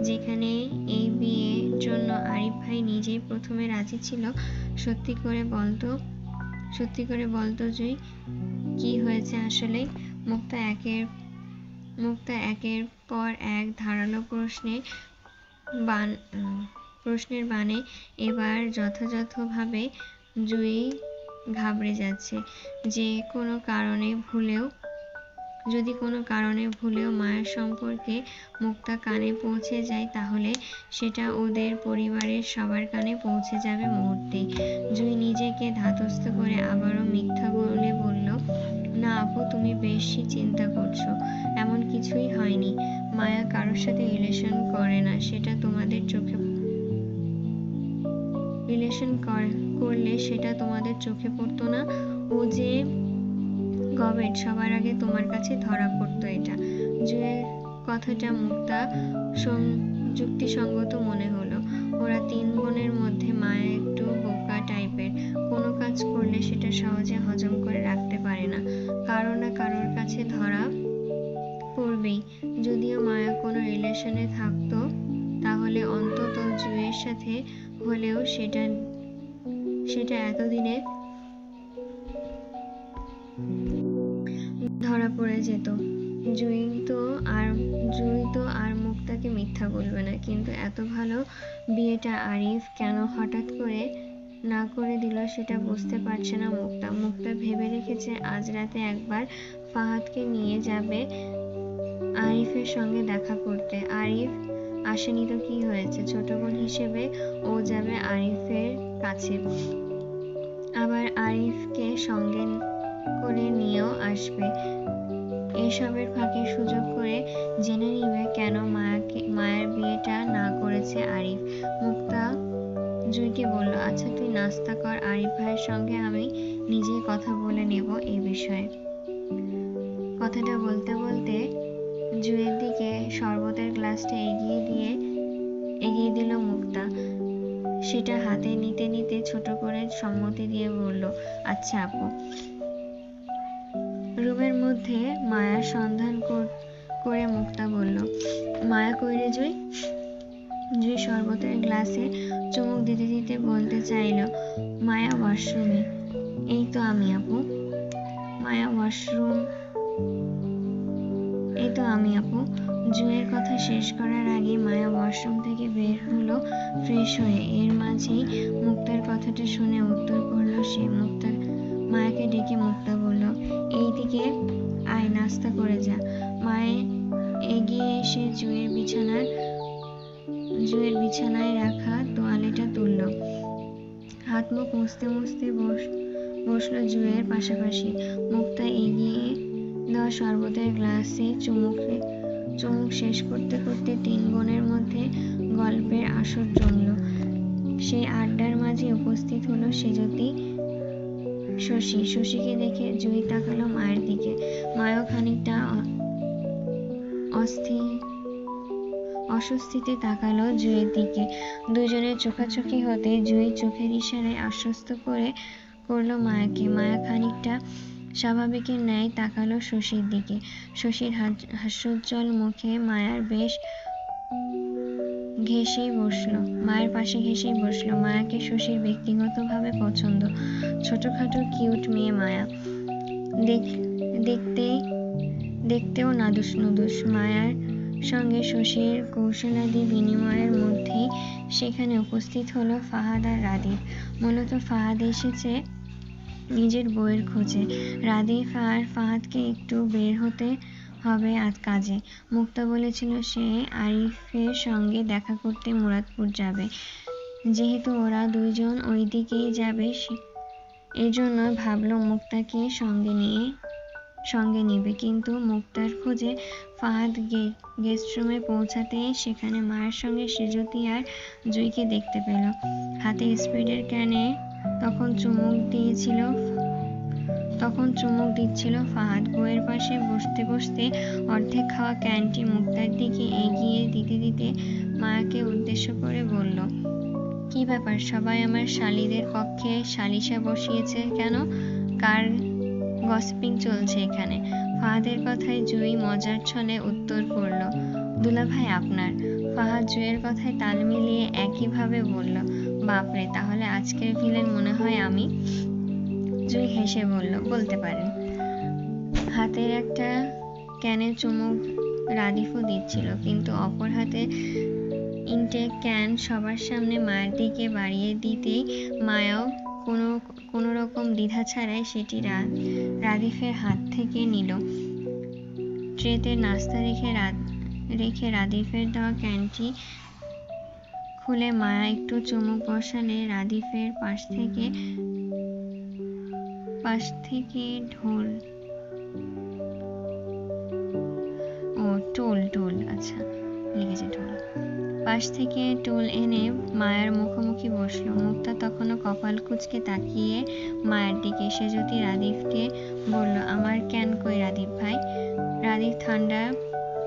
যেখানে এই বিয়ের জন্য আরিফ ভাই নিজেই প্রথমে রাজি ছিল। সত্যি করে বলতো জুই, কি হয়েছে আসলে? মুক্তা একের পর এক ধারালো প্রশ্নের বাণে এবার যথাযথভাবে জুই ঘাবড়ে যাচ্ছে। যদি কোনো কারণে ভুলেও মায়ের সম্পর্কে মুক্তা কানে পৌঁছে যায়, তাহলে সেটা ওদের পরিবারের সবার কানে পৌঁছে যাবে মুহূর্তেই। জুই নিজেকে ধাতস্থ করে আবারও মিথ্যা বলে বলল, না আপু, তুমি বেশি চিন্তা করছো। এমন কিছুই হয়নি। মায়া কারোর সাথে রিলেশন করে না, করলে সেটা তোমাদের চোখে পড়তো না। ও যে গবেট, সবার আগে তোমার কাছে ধরা পড়তো এটা। জুয়ের কথাটা মুক্তা যুক্তিসঙ্গত মনে হলো। ওরা 3 বোনের মধ্যে মায়া একটু বোকা টাইপের, কোনো কাজ করলে সেটা সহজে হজম করে রাখতে পারে না, কারো না কারোর কাছে ধরা পড়বেই। যদিও মায়া কোনো রিলেশনে থাকতো, তাহলে অন্তত জুয়ের সাথে হলেও সেটা এতদিনে ধরা পড়ে যেত। জুই তো আর মুক্তাকে মিথ্যা বলবে না, কিন্তু এত ভালো বিয়েটা আরিফ কেন হঠাৎ করে না করে দিল সেটা বুঝতে পারছে না মুক্তা ভেবে রেখেছে আজ রাতে একবার ফাহাদকে নিয়ে যাবে আরিফের সঙ্গে দেখা করতে। আরিফ আসেনি তো কি হয়েছে, ছোট বোন হিসেবে ও যাবে আরিফের কাছে, আবার আরিফকে সঙ্গে করে নিয়েও আসবে। এসবের ফাঁকে সুযোগ করে জেনে নিবে কেন মায়ের বিয়েটা না করেছে আরিফ। মুক্তা জুইকে বলল, আচ্ছা তুই নাস্তা কর, আরিফ ভাইয়ের সঙ্গে আমি নিজেই কথা বলে নেব এ বিষয়ে। কথাটা বলতে বলতে জুইয়ের দিকে শরবতের গ্লাসটা এগিয়ে দিল মুক্তা। সেটা হাতে নিতে নিতে ছোট করে সম্মতি দিয়ে বলল, আচ্ছা আপু। রুমের মধ্যে মায়ার সন্ধান করে মুক্তা বলল, মায়া কই রে জুই? জুই শরবতের গ্লাসে চুমুক দিতে দিতে বলতে চাইল, মায়া ওয়াশরুমে। এই তো আমি আপু। জুয়ের কথা শেষ করার আগে মায়া ওয়াশরুম থেকে বের হলো ফ্রেশ হয়ে। এর মাঝেই মুক্তার কথাটা শুনে উত্তর করল সে। মায়াকে ডেকে মুক্তা বলল, এইদিকে আয়, নাস্তা করে যা। মায়া এগিয়ে এসে জুয়ের বিছানায় রাখা তোয়ালেটা তুলল। হাত মুখ মুছতে মুছতে বসলো জুয়ের পাশাপাশি। মুক্তা এগিয়ে দেওয়া শরবতের গ্লাসে চুমুক শেষ করতে করতে 3 বোনের মধ্যে গল্পের আসর জমল। সেই আড্ডার মাঝে উপস্থিত হলো সেজতি শশীকে দেখে জুই তাকালো মায়ের দিকে। মায়াও খানিকটা অস্বস্তিতে তাকালো জুঁইয়ের দিকে। দুজনের চোখাচোখি হতে জুঁই চোখের ইশারায় আশ্বস্ত করলো মায়াকে। মায়া খানিকটা স্বাভাবিকের ন্যায় তাকালো শশীর দিকে। শশীর হাস্যোজ্জ্বল মুখে মায়ের পাশে ঘেঁষেই বসলো। মায়াকে শশীর ব্যক্তিগতভাবে পছন্দ। ছোটখাটো কিউট মেয়ে মায়া, দেখতেও নাদুস নুদুস। মায়ার সঙ্গে শশীর কৌশলাদি বিনিময়ের মধ্যেই সেখানে উপস্থিত হলো ফাহাদ আর রাদীফ। মূলত ফাহাদ এসেছে নিজের বউয়ের খোঁজে। রাদীফ আর ফাহাদকে একটু বের হতে হবে আজ কাজে। মুক্তা বলেছিল সে আরিফের সঙ্গে দেখা করতে মুরাদপুর যাবে। যেহেতু ওরা দুইজন ওই দিকেই যাবে, এজন্য ভাবলো মুক্তাকে সঙ্গে নিবে। কিন্তু মুক্তার খোঁজে ফাহাদ গেস্টরুমে পৌঁছাতে সেখানে মায়ের সঙ্গে সেজতি আর জুঁইকে দেখতে পেল। হাতে স্পিরিটের ক্যানে তখন চুমুক দিচ্ছিল ফাহাদ। বউয়ের পাশে বসতে বসতে অর্ধেক খাওয়া ক্যানটি মুক্তার দিকে এগিয়ে দিতে দিতে মায়াকে উদ্দেশ্য করে বলল, কি ব্যাপার, সবাই আমার শালীদের কক্ষে সালিশা বসিয়েছে কেন? কার গসিপিং চলছে এখানে? ফাহাদের কথায় জুঁই মজার ছলে উত্তর করল, দুলাভাই আপনার। ফাহাদ জুঁইয়ের কথায় তাল মিলিয়ে একইভাবে বলল, বাপরে, তাহলে আজকের ভিলেন মনে হয় আমি? জুঁই হেসে বলল, বলতে পারেন। হাতের একটা ক্যানে চুমুক রাদীফও দিচ্ছিল, কিন্তু অপর হাতে ইনটেক ক্যান সবার সামনে মায়ের দিকে বাড়িয়ে দিতেই মায়াও কোনো রকম দ্বিধা ছাড়াই সেটি রাদীফের হাত থেকে নিল। ট্রেতে নাস্তা রেখে রাদীফের দেওয়া ক্যানটি খুলে মায়া একটু চুমুক বসালে রাদীফের পাশ থেকে টোল এনে মায়ের মুখোমুখি বসলো। মুক্তা তখনও কপাল কুঁচকে তাকিয়ে মায়ের দিকে। সেজতি রাদীফকে বলল, আমার ক্যান কই রাদীফ ভাই? রাদীফ ঠান্ডা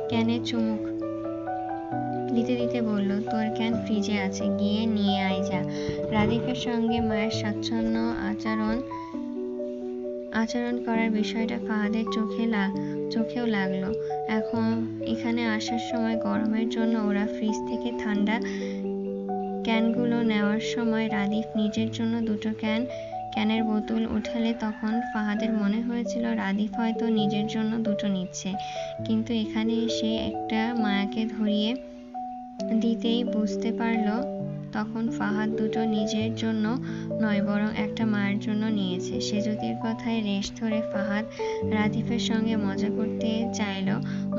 ক্যানে চুমুক দিতে দিতে বলল, তোর ক্যান ফ্রিজে আছে, গিয়ে নিয়ে আয় যা। রাদীফের সঙ্গে মায়ের স্বাচ্ছন্দ্য আচরণ করার বিষয়টা ফাহাদের চোখেও লাগলো। এখানে আসার সময় গরমের জন্য ওরা ফ্রিজ থেকে ঠান্ডা ক্যানগুলো নেওয়ার সময় রাদীফ নিজের জন্য দুটো ক্যানের বোতল উঠালে তখন ফাহাদের মনে হয়েছিল রাদীফ হয়তো নিজের জন্য দুটো নিচ্ছে। কিন্তু এখানে এসে একটা মায়াকে ধরিয়ে দিতেই বুঝতে পারল তখন ফাহাদ দুটো নিজের জন্য নয়, বরং একটা মায়ের জন্য নিয়েছে। সেজতির কথায় রেশ ধরে ফাহাদ রাদীফের সঙ্গে মজা করতে চাইল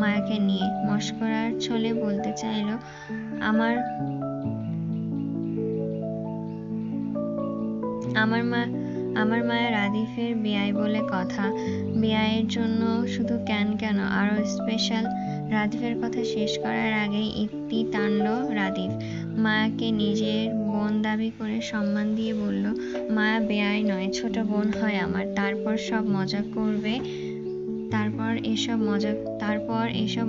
মায়াকে নিয়ে। মশকরার ছলে বলতে চাইল, আমার মায়া রাদীফের বেয়াই বলে কথা। বেয়াইয়ের জন্য শুধু ক্যান কেন, আরো স্পেশাল। রাদীফের কথা শেষ করার আগেই ইতি টানল রাদীফ। মায়াকে নিজের বোন দাবি করে সম্মান দিয়ে বলল, মায়া বেয়াই নয়, ছোট বোন হয় আমার। তারপর এসব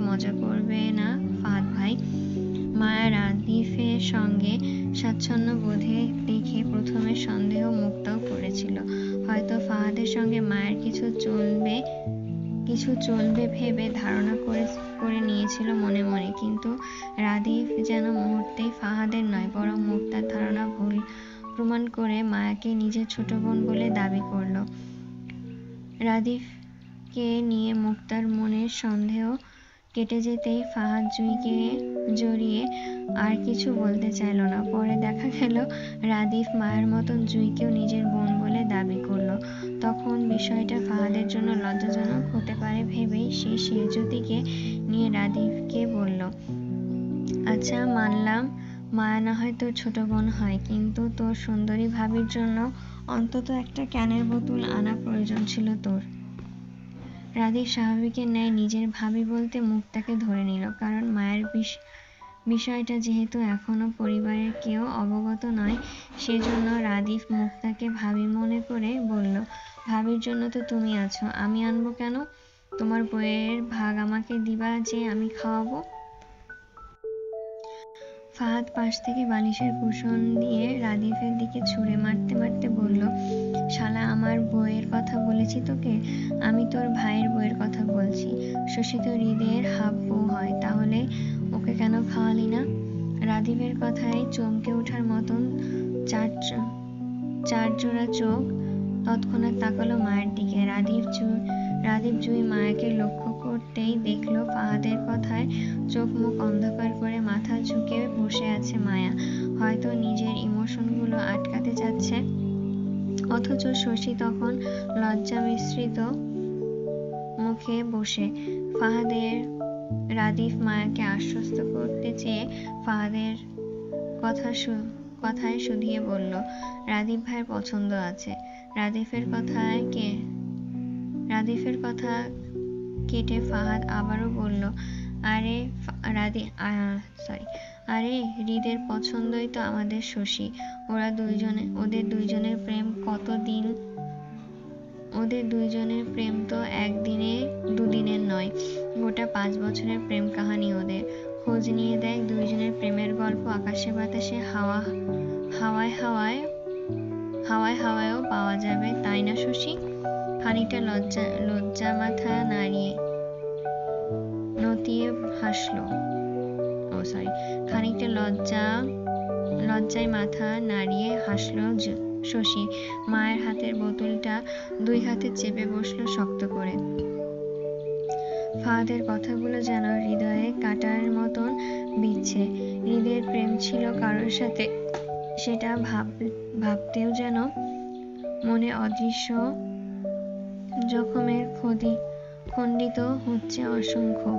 মজা করবে না ফাহাদ ভাই। মায়া রাদীফের সঙ্গে স্বাচ্ছন্দ্য বোধে দেখে প্রথমে সন্দেহ মুক্তাও করেছিল, হয়তো ফাহাদের সঙ্গে মায়ের কিছু চলবে ভেবে ধারণা করে নিয়েছিল মনে মনে। কিন্তু রাদীফ যেন মুহূর্তেই ফাহাদের নয়, বরং মুক্তার ধারণা ভুল প্রমাণ করে মায়াকে নিজের ছোট বোন বলে দাবি করল। রাদীফকে নিয়ে মুক্তার মনের সন্দেহ কেটে যেতেই ফাহাদ জুঁইকে জড়িয়ে আর কিছু বলতে চাইল না। পরে দেখা গেল রাদীফ মায়ের মতন জুঁইকেও নিজের বোন বলে দাবি করল। তখন বিষয়টা ফাহাদের জন্য লজ্জাজনক হতে পারে ভেবেই সে সেজতিকে নিয়ে রাদীফকে বলল, আচ্ছা মানলাম মায়া না হয় তোর ছোট বোন হয়, কিন্তু তোর সুন্দরী ভাবির জন্য অন্তত একটা ক্যানের বোতল আনা প্রয়োজন ছিল তোর। রাদীফ স্বাভাবিকের ন্যায় নিজের ভাবি বলতে মুক্তাকে ধরে নিল, কারণ মায়ের বিষয়টা যেহেতু এখনো পরিবারের কেউ অবগত নয়, সেজন্য রাদীফ মুক্তাকে ভাবি মনে করে বলল, ভাবির জন্য তো তুমি আছো, আমি আনবো কেন? তোমার বউয়ের ভাগ আমাকে দিবা যে আমি খাওয়াবো? ফাহাদ পাশ থেকে বালিশের কুশন দিয়ে রাদিফের দিকে ছুঁড়ে মারতে মারতে বলল, শালা, আমার বউয়ের কথা বলেছি তোকে? আমি তোর ভাইয়ের বউয়ের কথা বলছি। শশী তো হৃদের হাফ বউ হয়, তাহলে ওকে কেন খাওয়ালি না? রাদিফের কথায় চমকে ওঠার মতন চারজোড়া চোখ তৎক্ষণাৎ তাকালো মায়ের দিকে। রাদিফ জুই মায়াকে লক্ষ্য করতেই দেখলো ফাহাদের কথায় চোখ মুখ অন্ধকার করে মাথা ঝুঁকে বসে আছে মায়া। হয়তো নিজের ইমোশনগুলো আটকাতে চাচ্ছে। অথচ শশী তখন লজ্জা মিশ্রিত মুখে বসে। রাদিফ মায়াকে আশ্বস্ত করতে চেয়ে ফাহাদের কথায় শুধিয়ে বলল, রাদিফ ভাইয়ের পছন্দ আছে। রাদিফের কথা কেটে ফাহাদ আবারও বলল, আরে হৃদের পছন্দই তো আমাদের শশী। ওদের দুইজনের প্রেম তো একদিনে দুদিনের নয়, গোটা 5 বছরের প্রেম কাহানি ওদের। খোঁজ নিয়ে দেখ, দুইজনের প্রেমের গল্প আকাশে বাতাসে হাওয়ায়ও পাওয়া যাবে, তাই না শশী? খানিকটা লজ্জা মাথা নতিয়ে হাসলো। খানিকটা লজ্জায় মাথা নাড়িয়ে হাসলো শশী। মায়ের হাতের বোতলটা 2 হাতে চেপে বসলো শক্ত করে। ফাহাদের কথাগুলো যেন হৃদয়ে কাঁটার মতন বিচ্ছে। হৃদের প্রেম ছিল কারোর সাথে, সেটা ভাবতেও যেন মনে অদৃশ্য জখমের খণ্ডিত হচ্ছে অসংখ্য।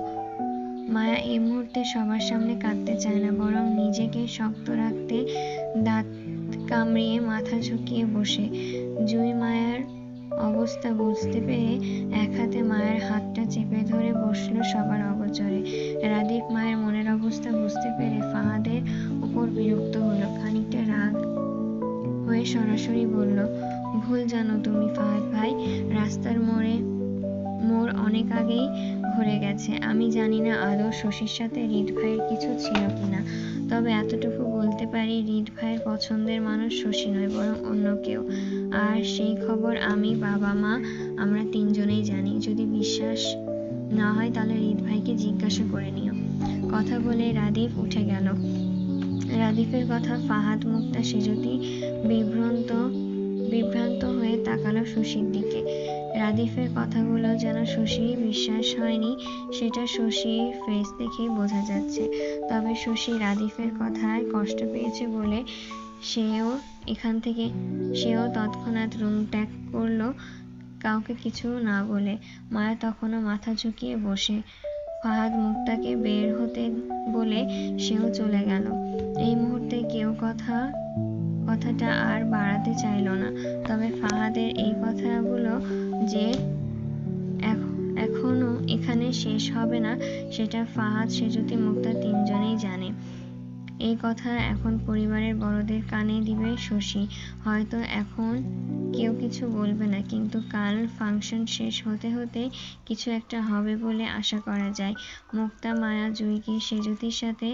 মায়া এই মুহূর্তে সবার সামনে কাঁদতে চায় না, বরং নিজেকে শক্ত রাখতে দাঁত কামড়িয়ে মাথা ঝুঁকিয়ে বসে। জুই মায়ার অবস্থা বুঝতে পেরে এক হাতে মায়ের হাতটা চেপে ধরে বসলো সবার অগোচরে। রাদিফ মায়ের মনের অবস্থা বুঝতে পেরে ফাহাদের উপর বিরক্ত হলো। খানিকটা রাগ হয়ে সরাসরি বলল, ভুল জানো তুমি ফাহাদ ভাই, রাস্তার মোড় অনেক আগেই ঘুরে গেছে। আমি জানি না আদৌ শশীর সাথে হৃদ ভাইয়ের কিছু ছিল কিনা, তবে এতটুকু বলতে পারি, হৃদ ভাইয়ের পছন্দের মানুষ শশী নয়, বরং অন্য কেউ। আর সেই খবর আমি, বাবা, মা, আমরা 3 জনেই জানি। যদি বিশ্বাস না হয় তাহলে হৃদ ভাইকে জিজ্ঞাসা করে নিও। কথা বলে রাদিফ উঠে গেল। রাদিফের কথা ফাহাদ মুক্তা সেজতি বিভ্রান্ত হয়ে তাকালো শশীর দিকে। রাদিফের কথাগুলো যেন শশীর বিশ্বাস হয়নি, সেটা শশীর ফেস দেখেই বোঝা যাচ্ছে। তবে শশী রাদিফের কথায় কষ্ট পেয়েছে বলে সেও তৎক্ষণাৎ রুম ত্যাগ করলো, কাউকে কিছু না বলে। মায়া তখনও মাথা ঝুঁকিয়ে বসে। ফাহাদ মুক্তাকে বের হতে বলে সেও চলে গেল। এই মুহূর্তে কেউ কথাটা আর বাড়াতে চাইল না। তবে ফাহাদের এই কথাগুলো যে এখনো এখানে শেষ হবে না, সেটা ফাহাদ, সেজতি, মুক্তা 3 জনেই জানে। এই কথা এখন পরিবারের বড়দের কানে দিবে শশী। হয়তো এখন কেউ কিছু বলবে না, কিন্তু কাল ফাংশন শেষ হতে হতে কিছু একটা হবে বলে আশা করা যায়। মুক্তা মায়া জুইকে সেজতির সাথে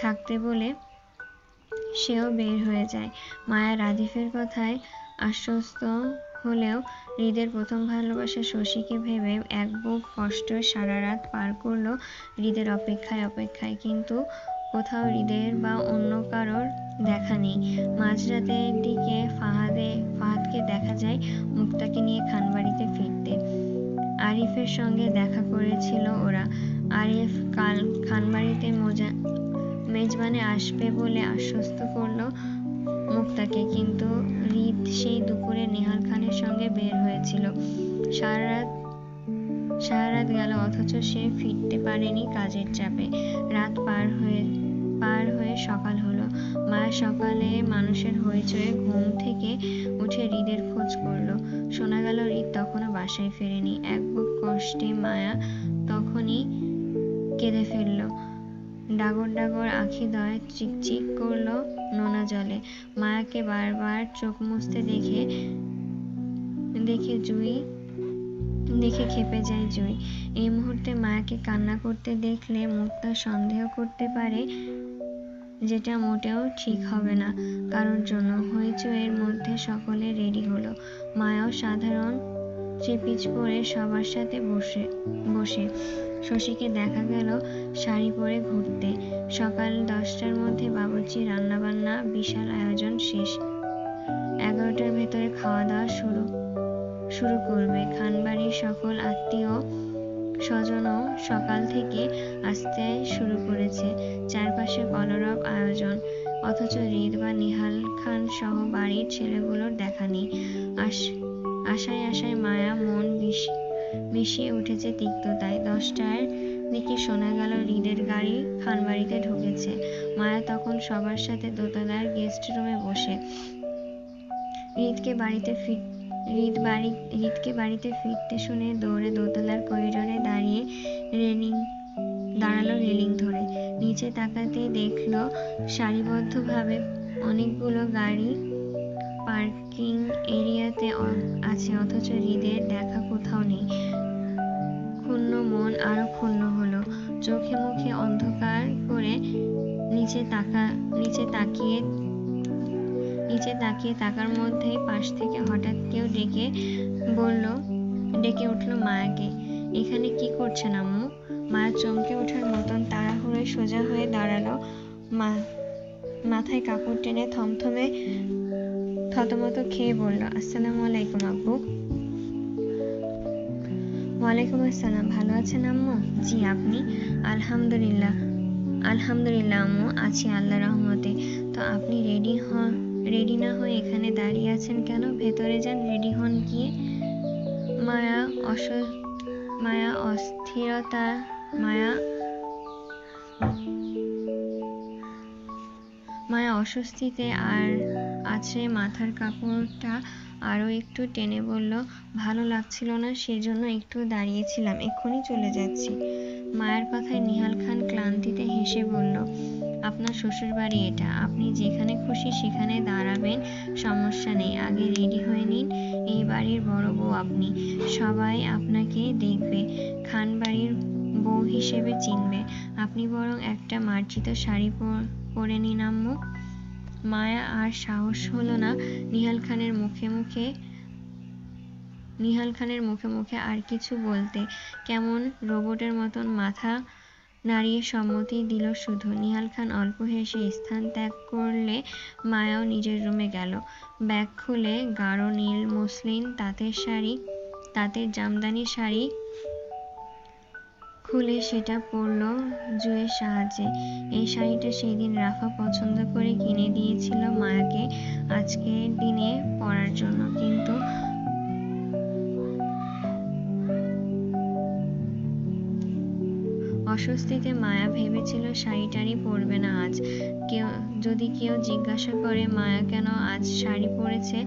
থাকতে বলে সেও বের হয়ে যায়। মায়া রাদিফের কথায় আশ্বস্ত হলেও হৃদের প্রথম ভালোবাসা শশীকে ভেবে এক বুক কষ্ট সারা রাত পার করলো হৃদের অপেক্ষায়। কিন্তু কোথাও হৃদের বা অন্য কারোর দেখা নেই। মাঝরাতের দিকে ফাহাদকে দেখা যায় মুক্তাকে নিয়ে খানবাড়িতে ফিরতে। আরিফের সঙ্গে দেখা করেছিল ওরা। আরিফ কাল খানবাড়িতে মেজবানে আসবে বলে আশ্বস্ত করলো মুক্তাকে, কিন্তু হৃদ সেই দুপুরে নেহাল খানের সঙ্গে বের হয়েছিল। সারা রাত গেল, অথচ সে ফিরতে পারেনি কাজের চাপে। রাত পার হয়ে সকাল হলো। মায়া সকালে মানুষের হইচয়ে ঘুম থেকে উঠে হৃদের খোঁজ করলো। শোনা গেল হৃদ তখনও বাসায় ফেরেনি। এক বুক কষ্টে মায়া তখনই কেঁদে ফেলল। ডাগর আখিদ্বয় চিকচিক করলো নোনা জলে। মায়াকে বারবার চোখ মুছতে দেখে জুই দেখে ক্ষেপে যায় জুই। এই মুহূর্তে মায়াকে কান্না করতে দেখলে মুক্তা সন্দেহ করতে পারে, যেটা মোটেও ঠিক হবে না কারোর জন্য। হইচইয়ের মধ্যে সকলে রেডি হলো। মায়াও সাধারণ থ্রি-পিস পরে সবার সাথে বসে। শশীকে দেখা গেল শাড়ি পরে ঘুরতে। সকাল 10টার মধ্যে বাবুর্চি রান্নাবান্না, বিশাল আয়োজন শেষ। 11টার ভেতরে খাওয়া দাওয়া শুরু করবে। খানবাড়ির সকল আত্মীয় স্বজনও সকাল থেকে আসতে শুরু করেছে। চারপাশে কলরব আয়োজন, অথচ হৃদ বা নিহাল খান সহ বাড়ির ছেলেগুলোর দেখা নেই। আশায় আশায় মায়া মন মিশিয়ে উঠেছে তিক্ততায়। 10টার দিকে শোনা গেল হৃদের গাড়ি খানবাড়িতে ঢুকেছে। মায়া তখন সবার সাথে দোতলার গেস্ট রুমে বসে। হৃদকে বাড়িতে ফিরতে শুনে দৌড়ে দোতলার করিডোরে দাঁড়ালো রেলিং ধরে। নিচে তাকাতেই দেখলো সারিবদ্ধভাবে অনেকগুলো গাড়ি পার্কিং এরিয়াতে আছে, অথচ হৃদের দেখা কোথাও নেই। ক্ষুণ্ণ মন আরো ক্ষুণ্ণ হলো। চোখে মুখে অন্ধকার করে নিচে তাকিয়ে থাকার মধ্যেই পাশ থেকে হঠাৎ কেউ ডেকে উঠল মায়াকে। এখানে কি করছেন আম্মু? মায়া চমকে ওঠার মতন তাড়াহুড়োয় সোজা হয়ে দাঁড়ালো। মাথায় কাপড় টেনে থতমত খেয়ে বলল, আসসালামু আলাইকুম আব্বু। ওয়ালাইকুম আসসালাম। ভালো আছেন আম্মু? জি, আপনি? আলহামদুলিল্লাহ আম্মু, আছি আল্লাহর রহমতে। তো আপনি রেডি না হয়ে এখানে দাঁড়িয়ে আছেন কেন? ভেতরে যান, রেডি হন গিয়ে। মায়া অস্বস্তিতে আর আছড়ে মাথার কাপড়টা আরো একটু টেনে বলল, ভালো লাগছিল না, সেজন্য একটু দাঁড়িয়েছিলাম, এক্ষুনি চলে যাচ্ছি। মায়ের কথায় নিহাল খান ক্লান্তিতে হেসে বলল, আপনার শ্বশুর বাড়ি এটা, আপনি যেখানে খুশি সেখানে দাঁড়াবেন, সমস্যা নেই। আগে রেডি হয়ে নিন, এই বাড়ির বড় বউ আপনি, সবাই আপনাকে দেখবে, খান বাড়ির বউ হিসেবে চিনবে। আপনি বরং একটা মার্জিত শাড়ি পরে নিন আম্মু। মায়া আর সাহস হলো না নিহাল খানের মুখে আর কিছু বলতে। কেমন রোবটের মতন মাথা নাড়িয়ে সম্মতি দিল শুধু। নিহাল খান অল্প হেসে স্থান ত্যাগ করলে মায়াও নিজের রুমে গেল। ব্যাগ খুলে গাঢ় নীল মসলিন তাঁতের জামদানি শাড়ি খুলে সেটা পরল জুয়ের সাহায্যে। এই শাড়িটা সেদিন রাফা পছন্দ করে কিনে দিয়েছিল মায়াকে আজকের দিনে পরার জন্য, কিন্তু অস্বস্তিতে মায়া ভেবেছিল শাড়ি-টাড়ি পরবে না আজ। যদি কেউ জিজ্ঞাসা করে মায়া কেন আজ শাড়ি পরেছে,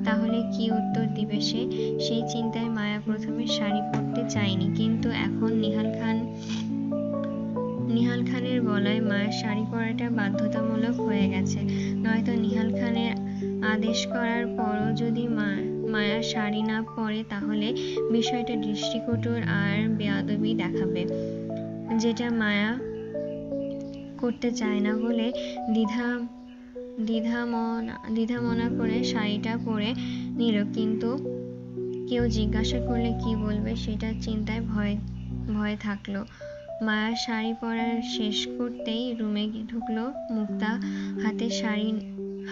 তাহলে কি উত্তর দিবে সে? সেই চিন্তায় মায়া প্রথমে শাড়ি পরতে চায়নি, কিন্তু এখন নিহাল খানের বলায় মায়ের শাড়ি পরাটা বাধ্যতামূলক হয়ে গেছে। নয়তো নিহাল খানের আদেশ করার পরও যদি মায়া শাড়ি না পরে, তাহলে বিষয়টা দৃষ্টিকটুর আর বেয়াদবি দেখাবে, যেটা মায়া করতে চায় না বলে দ্বিধামনা করে শাড়িটা পরে নিল। কিন্তু কেউ জিজ্ঞাসা করলে কি বলবে, সেটার চিন্তায় ভয় থাকলো। মায়া শাড়ি পরা শেষ করতেই রুমে ঢুকলো মুক্তা,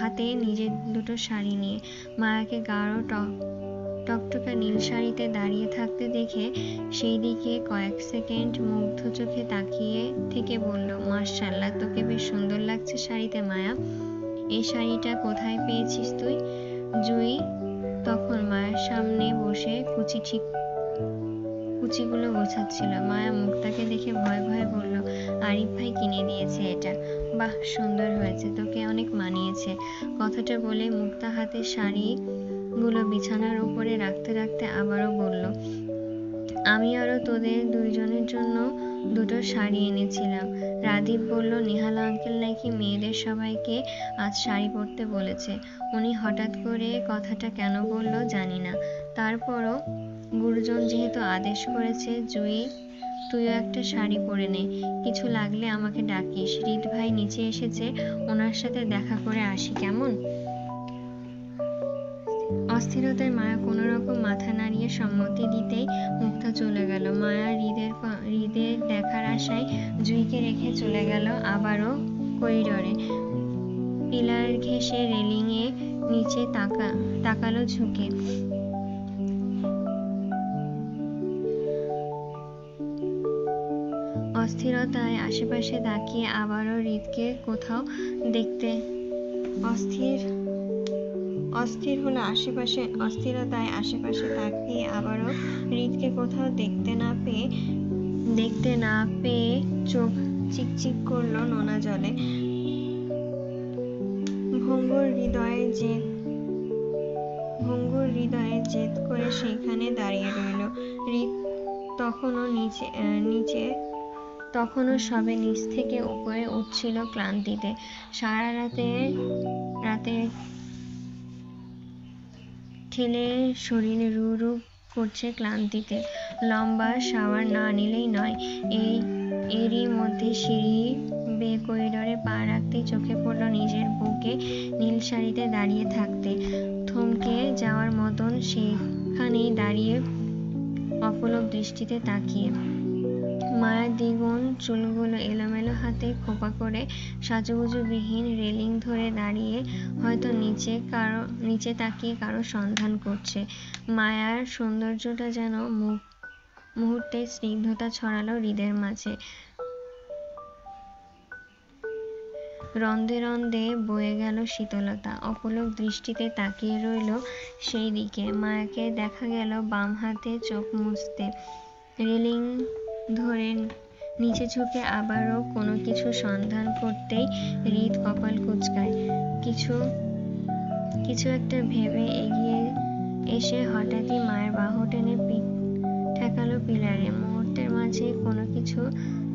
হাতে নিজের দুটো শাড়ি নিয়ে। মায়াকে গাঢ় টকটকা নীল শাড়িতে দাঁড়িয়ে থাকতে দেখে সেই দিকে কয়েক সেকেন্ড মুগ্ধ চোখে তাকিয়ে থেকে বলল, মাশাআল্লাহ, তোকে বেশ সুন্দর লাগছে শাড়িতে মায়া। এই শাড়িটা কোথায় পেয়েছিস তুই? জুই তখন মায়ের সামনে বসে কুচিগুলো গোছাচ্ছিল। মায়া মুক্তাকে দেখে ভয়ে ভয়ে বলল, আরিফ ভাই কিনে দিয়েছে এটা। বাহ, সুন্দর হয়েছে, তোকে অনেক মানিয়েছে। কথাটা বলে মুক্তা হাতের শাড়িগুলো বিছানার উপরে রাখতে রাখতে আবারও বলল, আমি আরো তোদের দুইজনের জন্য দুটো শাড়ি এনেছিলাম। রাদীপ বলল, নিহাল আঙ্কেল নাকি মেয়েদের সবাইকে আজ শাড়ি পরতে বলেছে। উনি হঠাৎ করে কথাটা কেন বলল জানি না, তারপরও গুরুজন যেহেতু আদেশ করেছে, জুই তুইও একটা শাড়ি পরে নে, কিছু লাগলে আমাকে ডাকিস। হৃদ ভাই নিচে এসেছে, ওনার সাথে দেখা করে আসি, কেমন? অস্থিরতায় মায়া কোনো রকম মাথা নাড়িয়ে সম্মতি দিতেই মুক্তা চলে গেল। মায়া হৃদের দেখার আশায় জুইকে রেখে চলে গেল আবারও করিডরে। পিলার ঘেঁষে রেলিং এ নিচে তাকালো ঝুঁকে। অস্থিরতায় আশেপাশে তাকিয়ে আবারও হৃদকে কোথাও দেখতে অস্থিরতায় আশেপাশে তাকিয়ে আবারও হৃদকে কোথাও দেখতে না পেয়ে চোখ চিকচিক করলো নোনা জলে। ভঙ্গুর হৃদয়ে জেদ করে সেইখানে দাঁড়িয়ে রইল। হৃদ তখনও সবে নিচ থেকে উপরে উঠছিল ক্লান্তিতে। সারা রাতে ঠেলে শরীর রু রু করছে ক্লান্তিতে। লম্বা শাওয়ার না নিলেই নয়। এরই মধ্যে সিঁড়ি বেয়ে করিডরে পা রাখতেই চোখে পড়ল নিজের বুকে নীল শাড়িতে দাঁড়িয়ে থাকতে। থমকে যাওয়ার মতন সেইখানেই দাঁড়িয়ে অপলক দৃষ্টিতে তাকিয়ে। মায়ার দ্বিগুণ চুলগুলো এলোমেলো হাতে খোঁপা করে সাজুগুজুবিহীন রেলিং ধরে দাঁড়িয়ে হয়তো নিচে তাকিয়ে কারো সন্ধান করছে। মায়ার সৌন্দর্যটা যেন মুহূর্তে স্নিগ্ধতা ছড়ালো হৃদের মাঝে। রন্ধে রন্ধে বয়ে গেল শীতলতা। অপলক দৃষ্টিতে তাকিয়ে রইল সেই দিকে। মায়াকে দেখা গেল বাম হাতে চোখ মুছতে। রেলিং ধরে নিচে ঝুঁকে আবারও কোনো কিছু সন্ধান করতেই হৃদ কপাল কুঁচকায়। কিছু একটা ভেবে এগিয়ে এসে হঠাৎই মায়ের বাহু টেনে পিঠ ঠেকালো পিলারে। মুহূর্তের মাঝে কোনো কিছু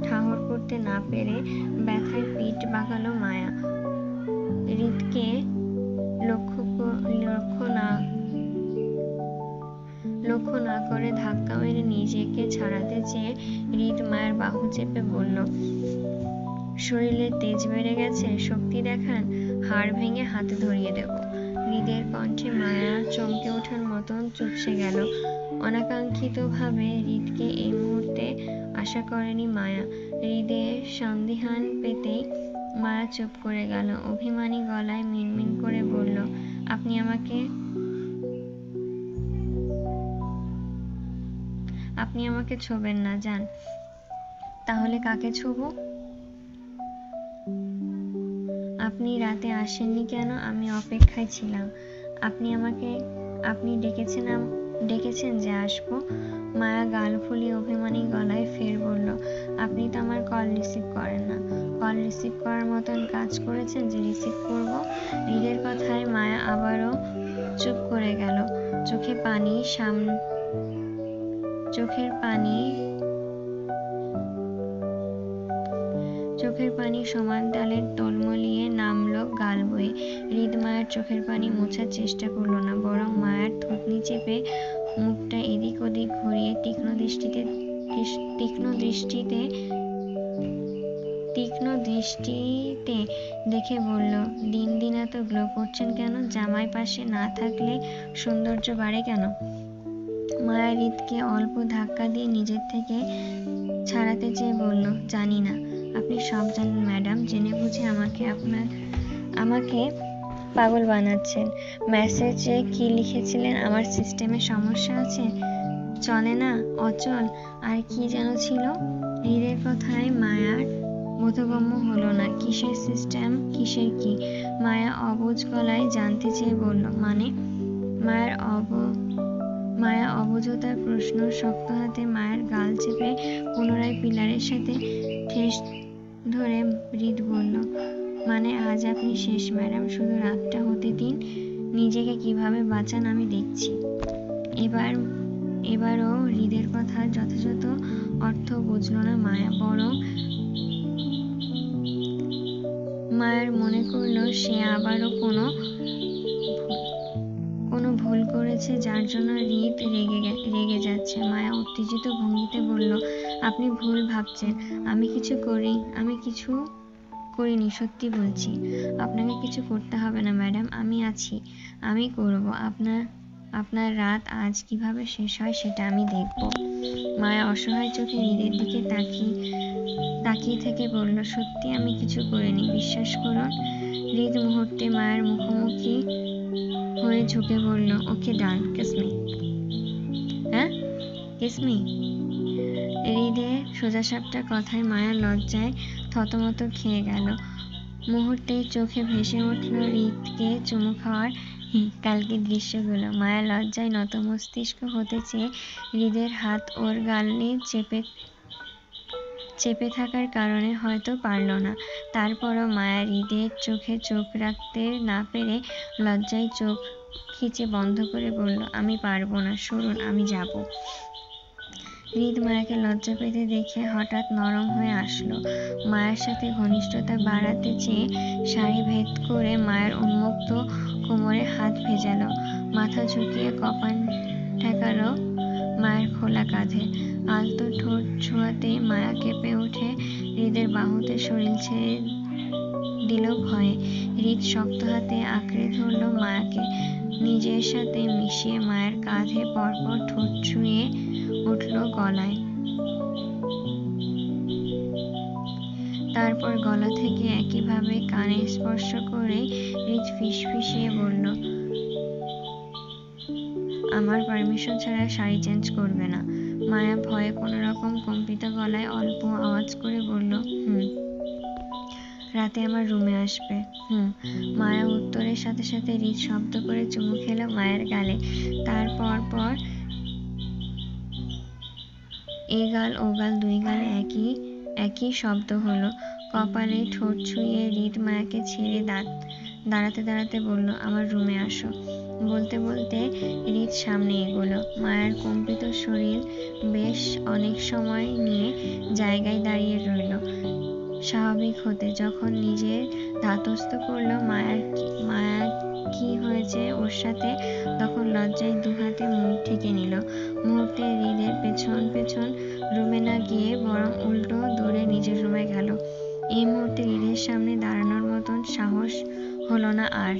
ঠাহর করতে না পেরে ব্যথায় পিঠ বাঁকালো মায়া। হৃদকে লক্ষ্য না করে ধাক্কা মেরে নিজেকে ছাড়াতে চেয়ে হৃদ মায়ের বাহু চেপে বলল, শরীরে তেজ বেড়ে গেছে, শক্তি দেখান, হাড় ভেঙে হাতে ধরিয়ে দেব। হৃদের কণ্ঠে মায়া চমকে ওঠার মতন চুপসে গেল। অনাকাঙ্ক্ষিতভাবে হৃদকে এই মুহূর্তে আশা করেনি মায়া। হৃদের সন্দিহান পেতেই মায়া চুপ করে গেল। অভিমানী গলায় মিনমিন করে বলল, আপনি আমাকে ছোবেন না, যান। তাহলে কাকে ছোবো? আপনি রাতে আসেননি কেন? আমি অপেক্ষায় ছিলাম। আপনি ডেকেছেন যে আসবো। মায়া গাল ফুলিয়ে অভিমানী গলায় ফের বলল, আপনি তো আমার কল রিসিভ করেন না। কল রিসিভ করার মতন কাজ করেছেন যে রিসিভ করব? হৃদের কথায় মায়া আবারও চুপ করে গেল। চোখের পানি সমান তালের তোলমলিয়ে নামলো গাল বয়ে। হৃদ মায়ের চোখের পানি মোছার চেষ্টা করলো না, বরং মায়ের থুতনি চেপে মুখটা এদিক ওদিক ঘুরিয়ে তীক্ষ্ণ দৃষ্টিতে দেখে বলল, দিন দিন এত গ্লো করছেন কেন? জামাই পাশে না থাকলে সৌন্দর্য বাড়ে কেন? মায়া হৃদকে অল্প ধাক্কা দিয়ে নিজের থেকে ছাড়াতে চেয়ে বলল, জানি না। আপনি সব জানেন ম্যাডাম, জেনে বুঝে আমাকে পাগল বানাচ্ছেন। মেসেজে কি লিখেছিলেন? আমার সিস্টেমে সমস্যা আছে, চলে না, অচল, আর কি যেন ছিল। হৃদের কথায় মায়ার বোধগম্য হলো না। কিসের সিস্টেম, কিসের কি? মায়া অবুঝ গলায় জানতে চেয়ে বলল, মানে? মায়া অবুঝতার প্রশ্ন। শক্ত হাতে মায়ের গাল চেপে পুনরায় পিলারের সাথে ঠেস ধরে হৃদ বলল, মানে আজ আপনি শেষ ম্যাডাম, শুধু রাতটা হতে দিন, নিজেকে কিভাবে বাঁচান আমি দেখছি। এবারও হৃদের কথার যথাযথ অর্থ বুঝল না মায়া, বরং মায়ার মনে করল সে আবারও কোনো কোনো ভুল করেছে যার জন্য হৃদ রেগে যাচ্ছে। মায়া উত্তেজিত ভঙ্গিতে বলল, আপনি ভুল ভাবছেন। আমি কিছু করিনি, সত্যি বলছি। আপনাকে কিছু করতে হবে না ম্যাডাম, আমি আছি, আমি করব। আপনার রাত আজ কিভাবে শেষ হয় সেটা আমি দেখব। মায়া অসহায় চোখে হৃদের দিকে তাকিয়ে থেকে বলল, সত্যি আমি কিছু করিনি, বিশ্বাস করুন। হৃদ মুহূর্তে মায়ের মুখোমুখি হয়ে ঝুঁকে বলল, ওকে ডান, কিসমি। হ্যাঁ, কিসমি। হৃদের সোজাসাপটা কথায় মায়া লজ্জায় থতমত খেয়ে গেল। মুহূর্তেই চোখে ভেসে উঠল হৃদকে চুমু খাওয়ার কালকের দৃশ্যগুলো। মায়া লজ্জায় নতমস্তিষ্ক হতে চেয়ে হৃদের হাত ওর গালে চেপে থাকার কারণে হয়তো পারল না। তারপরও মায়া হৃদের চোখে চোখ রাখতে না পেরে লজ্জায় চোখ খিচে বন্ধ করে বলল, আমি পারবো না, সরুন, আমি যাব। হৃদ মায়াকে লজ্জা পেতে দেখে হঠাৎ নরম হয়ে আসলো। মায়ের সাথে ঘনিষ্ঠতা বাড়াতে চেয়ে শাড়ি ভেদ করে মায়ের উন্মুক্ত কোমরে হাত ভেজালো, মাথা ঝুঁকিয়ে কপাল ঠেকালো মায়ের খোলা কাঁধে। আলতো ঠোঁট ছোঁয়াতে মায়া কেঁপে উঠে হৃদের বাহুতে শরীর ছেড়ে দিল ভয়ে। হৃদ শক্ত হাতে আঁকড়ে ধরল মায়াকে, নিজের সাথে মিশিয়ে মায়ের কাঁধে পরপর ঠোঁট ছুঁয়ে উঠল গলায়। তারপর গলা থেকে একইভাবে কানে স্পর্শ করে হৃদ ফিসফিসিয়ে বলল, আমার পারমিশন ছাড়া শাড়ি চেঞ্জ করবে না। মায়া ভয়ে কোনোরকম কম্পিত গলায় অল্প আওয়াজ করে বলল, রাতে আমার রুমে আসবে। মায়া উত্তরের সাথে সাথে হৃদ শব্দ করে চুমু খেল মায়ের গালে। তারপর এ গাল ও গাল, দুই গালে একই শব্দ হলো। কপালে ঠোঁট ছুঁয়ে হৃদ মায়াকে ছেড়ে দাঁড়াতে বলল, আমার রুমে আসো। বলতে বলতে হৃদ সামনে এগোলো। মায়ার কম্পিত শরীর বেশ অনেক সময় নিয়ে জায়গায় দাঁড়িয়ে রইল স্বাভাবিক হতে। যখন নিজের ধাতস্থ করল মায়া কি হয়েছে ওর সাথে, তখন লজ্জায় দুহাতে মুখ ঢেকে নিল। মুহূর্তে হৃদের পেছন রুমে না গিয়ে বরং উল্টো দৌড়ে নিজের রুমে গেল। এই মুহূর্তে হৃদের সামনে দাঁড়ানোর মতন সাহস হলো না আর।